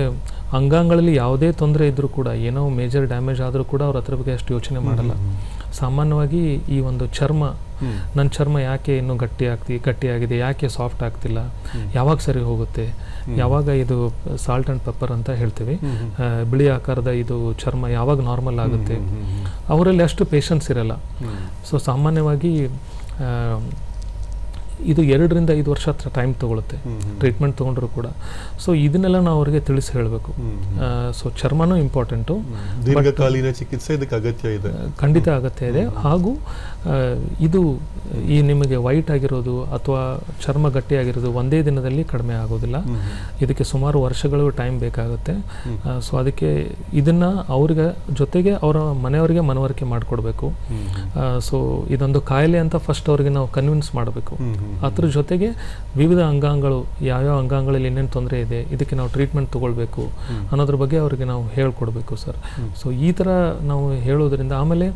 ಅಂಗಾಂಗಗಳಲ್ಲಿ ಯಾವುದೇ ತೊಂದರೆ ಇದ್ದರೂ ಕೂಡ, ಏನೋ ಮೇಜರ್ ಡ್ಯಾಮೇಜ್ ಆದರೂ ಕೂಡ ಅವ್ರ ಅದ್ರ ಬಗ್ಗೆ ಅಷ್ಟು ಯೋಚನೆ ಮಾಡಲ್ಲ. ಸಾಮಾನ್ಯವಾಗಿ ಈ ಒಂದು ಚರ್ಮ, ನನ್ನ ಚರ್ಮ ಯಾಕೆ ಇನ್ನೂ ಗಟ್ಟಿಯಾಗಿದೆ, ಯಾಕೆ ಸಾಫ್ಟ್ ಆಗ್ತಿಲ್ಲ, ಯಾವಾಗ ಸರಿ ಹೋಗುತ್ತೆ, ಯಾವಾಗ ಇದು ಸಾಲ್ಟ್ ಆ್ಯಂಡ್ ಪೆಪ್ಪರ್ ಅಂತ ಹೇಳ್ತೀವಿ, ಬಿಳಿ ಆಕಾರದ ಇದು ಚರ್ಮ ಯಾವಾಗ ನಾರ್ಮಲ್ ಆಗುತ್ತೆ, ಅವರಲ್ಲಿ ಅಷ್ಟು ಪೇಷನ್ಸ್ ಇರಲ್ಲ. ಸೊ ಸಾಮಾನ್ಯವಾಗಿ ಇದು 2ರಿಂದ 5 ವರ್ಷ ಹತ್ರ ಟೈಮ್ ತೊಗೊಳುತ್ತೆ ಟ್ರೀಟ್ಮೆಂಟ್ ತೊಗೊಂಡ್ರು ಕೂಡ. ಸೊ ಇದನ್ನೆಲ್ಲ ನಾವು ಅವರಿಗೆ ತಿಳಿಸಿ ಹೇಳಬೇಕು. ಸೊ ಚರ್ಮನೂ ಇಂಪಾರ್ಟೆಂಟು, ದೀರ್ಘಕಾಲೀನ ಚಿಕಿತ್ಸೆ ಇದಕ್ಕೆ ಅಗತ್ಯ ಇದೆ, ಖಂಡಿತ ಅಗತ್ಯ ಇದೆ. ಹಾಗೂ ಇದು ಈ ನಿಮಗೆ ವೈಟ್ ಆಗಿರೋದು ಅಥವಾ ಚರ್ಮ ಗಟ್ಟಿಯಾಗಿರೋದು ಒಂದೇ ದಿನದಲ್ಲಿ ಕಡಿಮೆ ಆಗೋದಿಲ್ಲ. ಇದಕ್ಕೆ ಸುಮಾರು ವರ್ಷಗಳು ಟೈಮ್ ಬೇಕಾಗುತ್ತೆ. ಸೊ ಅದಕ್ಕೆ ಇದನ್ನು ಅವ್ರಿಗೆ ಜೊತೆಗೆ ಅವರ ಮನೆಯವರಿಗೆ ಮನವರಿಕೆ ಮಾಡಿಕೊಡ್ಬೇಕು. ಸೊ ಇದೊಂದು ಕಾಯಿಲೆ ಅಂತ ಫಸ್ಟ್ ಅವ್ರಿಗೆ ನಾವು ಕನ್ವಿನ್ಸ್ ಮಾಡಬೇಕು. ಅದ್ರ ಜೊತೆಗೆ ವಿವಿಧ ಅಂಗಾಂಗಗಳು, ಯಾವ್ಯಾವ ಅಂಗಾಂಗಗಳಲ್ಲಿ ಏನೇನು ತೊಂದರೆ ಇದೆ, ಇದಕ್ಕೆ ನಾವು ಟ್ರೀಟ್ಮೆಂಟ್ ತೊಗೊಳ್ಬೇಕು ಅನ್ನೋದ್ರ ಬಗ್ಗೆ ಅವರಿಗೆ ನಾವು ಹೇಳ್ಕೊಡ್ಬೇಕು ಸರ್. ಸೊ ಈ ಥರ ನಾವು ಹೇಳೋದ್ರಿಂದ ಆಮೇಲೆ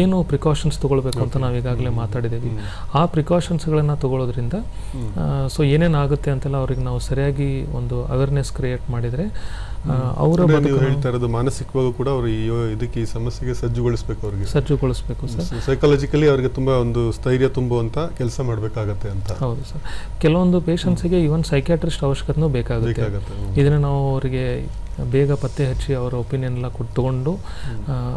ಏನು ಪ್ರಿಕಾಷನ್ಸ್ ತೊಗೊಳ್ಬೇಕು ಅಂತ ನಾವು ಈಗಾಗಲೇ ಮಾತಾಡಿದ್ದೀವಿ. ಆ ಪ್ರಿಕಾಷನ್ಸ್ಗಳನ್ನು ತೊಗೊಳೋದ್ರಿಂದ ಸೊ ಏನೇನಾಗುತ್ತೆ ಅಂತೆಲ್ಲ ಅವ್ರಿಗೆ ನಾವು ಸರಿಯಾಗಿ ಒಂದು ಅವೇರ್ನೆಸ್ ಕ್ರಿಯೇಟ್ ಮಾಡಿದರೆ ಅವರ ಹೇಳ್ತಾ ಇರೋದು ಮಾನಸಿಕವಾಗೂ ಕೂಡ ಅವರು ಇದಕ್ಕೆ ಈ ಸಮಸ್ಯೆಗೆ ಸಜ್ಜುಗೊಳಿಸಬೇಕು ಸರ್. ಸೈಕಾಲಜಿಕಲಿ ಅವರಿಗೆ ತುಂಬಾ ಒಂದು ಸ್ಥೈರ್ಯ ತುಂಬುವಂತ ಕೆಲಸ ಮಾಡಬೇಕಾಗತ್ತೆ ಅಂತ. ಹೌದು ಸರ್. ಕೆಲವೊಂದು ಪೇಷಂಟ್ಸಿಗೆ ಈವನ್ ಸೈಕ್ಯಾಟ್ರಿಸ್ಟ್ ಅವಶ್ಯಕತೆನೂ ಬೇಕಾಗುತ್ತೆ. ಇದನ್ನು ನಾವು ಅವರಿಗೆ ಬೇಗ ಪತ್ತೆ ಹಚ್ಚಿ ಅವರ ಒಪಿನಿಯನ್ ಎಲ್ಲ ತಗೊಂಡು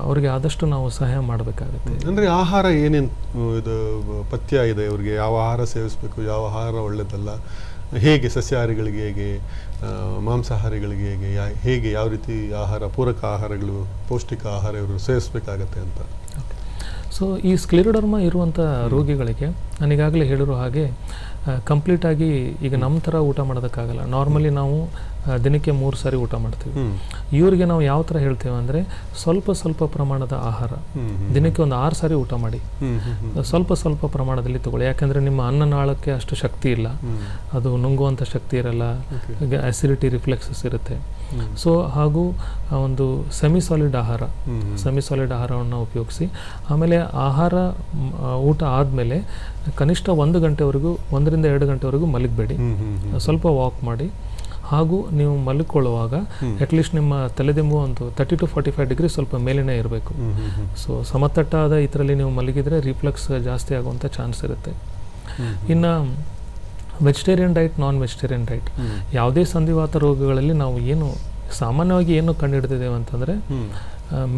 ಅವರಿಗೆ ಆದಷ್ಟು ನಾವು ಸಹಾಯ ಮಾಡಬೇಕಾಗುತ್ತೆ. ಅಂದರೆ ಆಹಾರ ಏನೇನು ಇದು ಪಥ್ಯ ಇದೆ, ಅವ್ರಿಗೆ ಯಾವ ಆಹಾರ ಸೇವಿಸಬೇಕು, ಯಾವ ಆಹಾರ ಒಳ್ಳೆಯದಲ್ಲ, ಹೇಗೆ ಸಸ್ಯಾಹಾರಿಗಳಿಗೆ ಹೇಗೆ, ಮಾಂಸಾಹಾರಿಗಳಿಗೆ ಹೇಗೆ ಯಾವ ರೀತಿ ಆಹಾರ, ಪೂರಕ ಆಹಾರಗಳು, ಪೌಷ್ಟಿಕ ಆಹಾರ ಇವರು ಸೇವಿಸಬೇಕಾಗತ್ತೆ ಅಂತ. ಸೊ ಈ ಸ್ಕ್ಲೆರೋಡರ್ಮಾ ಇರುವಂಥ ರೋಗಿಗಳಿಗೆ ನಾನೀಗಾಗಲೇ ಹೇಳಿರೋ ಹಾಗೆ ಕಂಪ್ಲೀಟಾಗಿ ಈಗ ನಮ್ಮ ಥರ ಊಟ ಮಾಡೋದಕ್ಕಾಗಲ್ಲ. ನಾರ್ಮಲಿ ನಾವು ದಿನಕ್ಕೆ 3 ಸಾರಿ ಊಟ ಮಾಡ್ತೀವಿ. ಇವರಿಗೆ ನಾವು ಯಾವ ಥರ ಹೇಳ್ತೇವೆ ಅಂದರೆ ಸ್ವಲ್ಪ ಪ್ರಮಾಣದ ಆಹಾರ ದಿನಕ್ಕೆ ಒಂದು 6 ಸಾರಿ ಊಟ ಮಾಡಿ, ಸ್ವಲ್ಪ ಪ್ರಮಾಣದಲ್ಲಿ ತಗೊಳ್ಳಿ. ಯಾಕೆಂದರೆ ನಿಮ್ಮ ಅನ್ನನಾಳಕ್ಕೆ ಅಷ್ಟು ಶಕ್ತಿ ಇಲ್ಲ, ಅದು ನುಂಗುವಂಥ ಶಕ್ತಿ ಇರಲ್ಲ, ಅಸಿಡಿಟಿ ರಿಫ್ಲೆಕ್ಸಸ್ ಇರುತ್ತೆ. ಸೊ ಹಾಗೂ ಒಂದು ಸೆಮಿ ಸಾಲಿಡ್ ಆಹಾರವನ್ನು ಉಪಯೋಗಿಸಿ, ಆಮೇಲೆ ಊಟ ಆದಮೇಲೆ ಕನಿಷ್ಠ 1 ಗಂಟೆವರೆಗೂ, 1 ರಿಂದ 2 ಗಂಟೆವರೆಗೂ ಮಲಗಬೇಡಿ, ಸ್ವಲ್ಪ ವಾಕ್ ಮಾಡಿ. ಹಾಗೂ ನೀವು ಮಲ್ಕೊಳ್ಳುವಾಗ ಅಟ್ಲೀಸ್ಟ್ ನಿಮ್ಮ ತಲೆದಿಂಬು ಒಂದು 30 to 45 ಡಿಗ್ರಿ ಸ್ವಲ್ಪ ಮೇಲೇನೆ ಇರಬೇಕು. ಸೊ ಸಮತಟ್ಟಾದ ಇದರಲ್ಲಿ ನೀವು ಮಲಗಿದರೆ ರಿಫ್ಲೆಕ್ಸ್ ಜಾಸ್ತಿ ಆಗುವಂಥ ಚಾನ್ಸ್ ಇರುತ್ತೆ. ಇನ್ನು ವೆಜಿಟೇರಿಯನ್ ಡೈಟ್, ನಾನ್ ವೆಜಿಟೇರಿಯನ್ ಡೈಟ್, ಯಾವುದೇ ಸಂಧಿವಾತ ರೋಗಗಳಲ್ಲಿ ನಾವು ಸಾಮಾನ್ಯವಾಗಿ ಏನು ಕಂಡುಹಿಡಿದಿದ್ದೇವೆ ಅಂತಂದರೆ,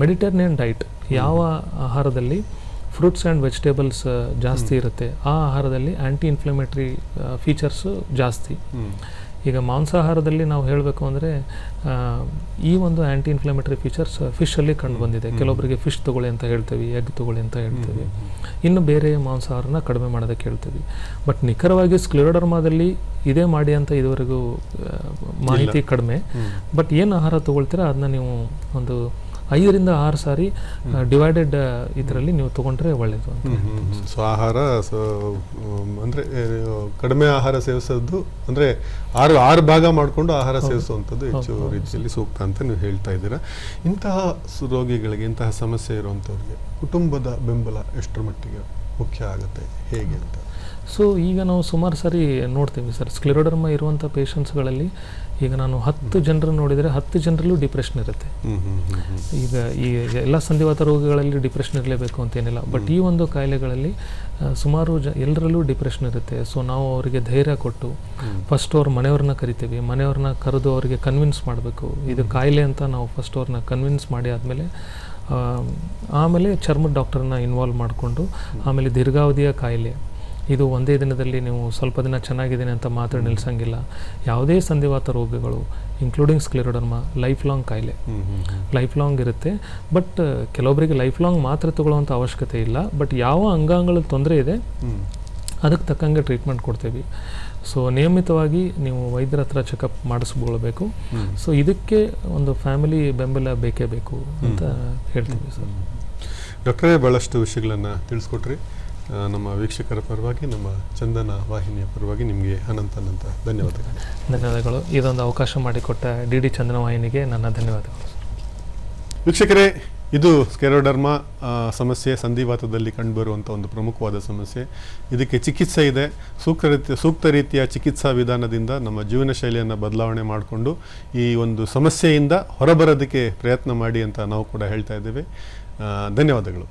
ಮೆಡಿಟರೇನಿಯನ್ ಡೈಟ್ ಯಾವ ಆಹಾರದಲ್ಲಿ ಫ್ರೂಟ್ಸ್ ಆ್ಯಂಡ್ ವೆಜಿಟೇಬಲ್ಸ್ ಜಾಸ್ತಿ ಇರುತ್ತೆ ಆ ಆಹಾರದಲ್ಲಿ ಆ್ಯಂಟಿ ಇನ್ಫ್ಲಮೇಟರಿ ಫೀಚರ್ಸು ಜಾಸ್ತಿ. ಈಗ ಮಾಂಸಾಹಾರದಲ್ಲಿ ನಾವು ಹೇಳಬೇಕು ಅಂದರೆ ಈ ಒಂದು ಆ್ಯಂಟಿ ಇನ್ಫ್ಲಮೇಟರಿ ಫೀಚರ್ಸ್ ಫಿಶಲ್ಲಿ ಕಂಡು ಬಂದಿದೆ. ಕೆಲವೊಬ್ಬರಿಗೆ ಫಿಶ್ ತೊಗೊಳ್ಳಿ ಅಂತ ಹೇಳ್ತೀವಿ, ಎಗ್ ತೊಗೊಳ್ಳಿ ಅಂತ ಹೇಳ್ತೀವಿ, ಇನ್ನು ಬೇರೆ ಮಾಂಸಾಹಾರನ ಕಡಿಮೆ ಮಾಡೋದಕ್ಕೆ ಹೇಳ್ತೀವಿ. ಬಟ್ ನಿಖರವಾಗಿ ಸ್ಕ್ಲೆರೋಡರ್ಮಾದಲ್ಲಿ ಇದೇ ಮಾಡಿ ಅಂತ ಇದುವರೆಗೂ ಮಾಹಿತಿ ಕಡಿಮೆ. ಬಟ್ ಏನು ಆಹಾರ ತೊಗೊಳ್ತೀರಾ ಅದನ್ನ ನೀವು ಒಂದು 5 ರಿಂದ 6 ಸಾರಿ ಡಿವೈಡೆಡ್ ಇದರಲ್ಲಿ ನೀವು ತೊಗೊಂಡ್ರೆ ಒಳ್ಳೆಯದು ಅಂತ. ಸೊ ಆಹಾರ ಅಂದರೆ ಕಡಿಮೆ ಆಹಾರ ಸೇವಿಸೋದು ಅಂದರೆ 6 ಭಾಗ ಮಾಡಿಕೊಂಡು ಆಹಾರ ಸೇವಿಸುವಂಥದ್ದು ಹೆಚ್ಚು ರೀತಿಯಲ್ಲಿ ಸೂಕ್ತ ಅಂತ ನೀವು ಹೇಳ್ತಾ ಇದ್ದೀರಾ. ಇಂತಹ ರೋಗಿಗಳಿಗೆ, ಇಂತಹ ಸಮಸ್ಯೆ ಇರುವಂಥವ್ರಿಗೆ ಕುಟುಂಬದ ಬೆಂಬಲ ಎಷ್ಟರ ಮಟ್ಟಿಗೆ ಮುಖ್ಯ ಆಗುತ್ತೆ, ಹೇಗೆ ಅಂತ? ಸೊ ಈಗ ನಾವು ಸುಮಾರು ಸಾರಿ ನೋಡ್ತೀವಿ ಸರ್, ಸ್ಕ್ಲೆರೋಡರ್ಮಾ ಇರುವಂಥ ಪೇಷಂಟ್ಸ್ಗಳಲ್ಲಿ ಈಗ ನಾನು 10 ಜನರು ನೋಡಿದರೆ 10 ಜನರಲ್ಲೂ ಡಿಪ್ರೆಷನ್ ಇರುತ್ತೆ. ಈಗ ಈ ಎಲ್ಲ ಸಂಧಿವಾತ ರೋಗಗಳಲ್ಲಿ ಡಿಪ್ರೆಷನ್ ಇರಲೇಬೇಕು ಅಂತೇನಿಲ್ಲ, ಬಟ್ ಈ ಒಂದು ಕಾಯಿಲೆಗಳಲ್ಲಿ ಸುಮಾರು ಎಲ್ಲರಲ್ಲೂ ಡಿಪ್ರೆಷನ್ ಇರುತ್ತೆ. ಸೊ ನಾವು ಅವರಿಗೆ ಧೈರ್ಯ ಕೊಟ್ಟು ಫಸ್ಟ್ ಅವ್ರ ಮನೆಯವ್ರನ್ನ ಕರಿತೀವಿ, ಮನೆಯವ್ರನ್ನ ಕರೆದು ಅವರಿಗೆ ಕನ್ವಿನ್ಸ್ ಮಾಡಬೇಕು ಇದು ಕಾಯಿಲೆ ಅಂತ. ನಾವು ಫಸ್ಟ್ ಅವ್ರನ್ನ ಕನ್ವಿನ್ಸ್ ಮಾಡಿ ಆಮೇಲೆ ಚರ್ಮದ ಡಾಕ್ಟರ್ನ ಇನ್ವಾಲ್ವ್ ಮಾಡಿಕೊಂಡು, ಆಮೇಲೆ ದೀರ್ಘಾವಧಿಯ ಕಾಯಿಲೆ ಇದು ಒಂದೇ ದಿನದಲ್ಲಿ ನೀವು ಸ್ವಲ್ಪ ದಿನ ಚೆನ್ನಾಗಿದ್ದೀನಿ ಅಂತ ಮಾತ್ರ ನಿಲ್ಲಿಸಂಗಿಲ್ಲ. ಯಾವುದೇ ಸಂಧಿವಾತ ರೋಗಗಳು ಇನ್ಕ್ಲೂಡಿಂಗ್ ಸ್ಕ್ಲೆರೋಡರ್ಮಾ ಲೈಫ್ ಲಾಂಗ್ ಕಾಯಿಲೆ, ಲೈಫ್ ಲಾಂಗ್ ಇರುತ್ತೆ. ಬಟ್ ಕೆಲವೊಬ್ಬರಿಗೆ ಲೈಫ್ ಲಾಂಗ್ ಮಾತ್ರೆ ತಗೊಳ್ಳುವಂಥ ಅವಶ್ಯಕತೆ ಇಲ್ಲ. ಬಟ್ ಯಾವ ಅಂಗಾಂಗಗಳಿಗೆ ತೊಂದರೆ ಇದೆ ಅದಕ್ಕೆ ತಕ್ಕಂಗೆ ಟ್ರೀಟ್ಮೆಂಟ್ ಕೊಡ್ತೀವಿ. ಸೊ ನಿಯಮಿತವಾಗಿ ನೀವು ವೈದ್ಯರ ಹತ್ರ ಚೆಕಪ್ ಮಾಡಿಸ್ಕೊಳ್ಬೇಕು. ಸೊ ಇದಕ್ಕೆ ಒಂದು ಫ್ಯಾಮಿಲಿ ಬೆಂಬಲ ಬೇಕೇ ಬೇಕು ಅಂತ ಹೇಳ್ತೀವಿ ಸರ್. ಡಾಕ್ಟರೇ, ಭಾಳಷ್ಟು ವಿಷಯಗಳನ್ನು ತಿಳಿಸ್ಕೊಟ್ರಿ. ನಮ್ಮ ವೀಕ್ಷಕರ ಪರವಾಗಿ, ನಮ್ಮ ಚಂದನ ವಾಹಿನಿಯ ಪರವಾಗಿ ನಿಮಗೆ ಅನಂತ ಧನ್ಯವಾದಗಳು. ಇದೊಂದು ಅವಕಾಶ ಮಾಡಿಕೊಟ್ಟ DD ಚಂದನ ವಾಹಿನಿಗೆ ನನ್ನ ಧನ್ಯವಾದಗಳು. ವೀಕ್ಷಕರೇ, ಇದು ಸ್ಕ್ಲೆರೋಡರ್ಮಾ ಸಮಸ್ಯೆ, ಸಂಧಿವಾತದಲ್ಲಿ ಕಂಡುಬರುವಂಥ ಒಂದು ಪ್ರಮುಖವಾದ ಸಮಸ್ಯೆ. ಇದಕ್ಕೆ ಚಿಕಿತ್ಸೆ ಇದೆ. ಸೂಕ್ತ ರೀತಿಯ ಚಿಕಿತ್ಸಾ ವಿಧಾನದಿಂದ ನಮ್ಮ ಜೀವನ ಶೈಲಿಯನ್ನು ಬದಲಾವಣೆ ಮಾಡಿಕೊಂಡು ಈ ಒಂದು ಸಮಸ್ಯೆಯಿಂದ ಹೊರಬರೋದಕ್ಕೆ ಪ್ರಯತ್ನ ಮಾಡಿ ಅಂತ ನಾವು ಕೂಡ ಹೇಳ್ತಾ ಇದ್ದೇವೆ. ಧನ್ಯವಾದಗಳು.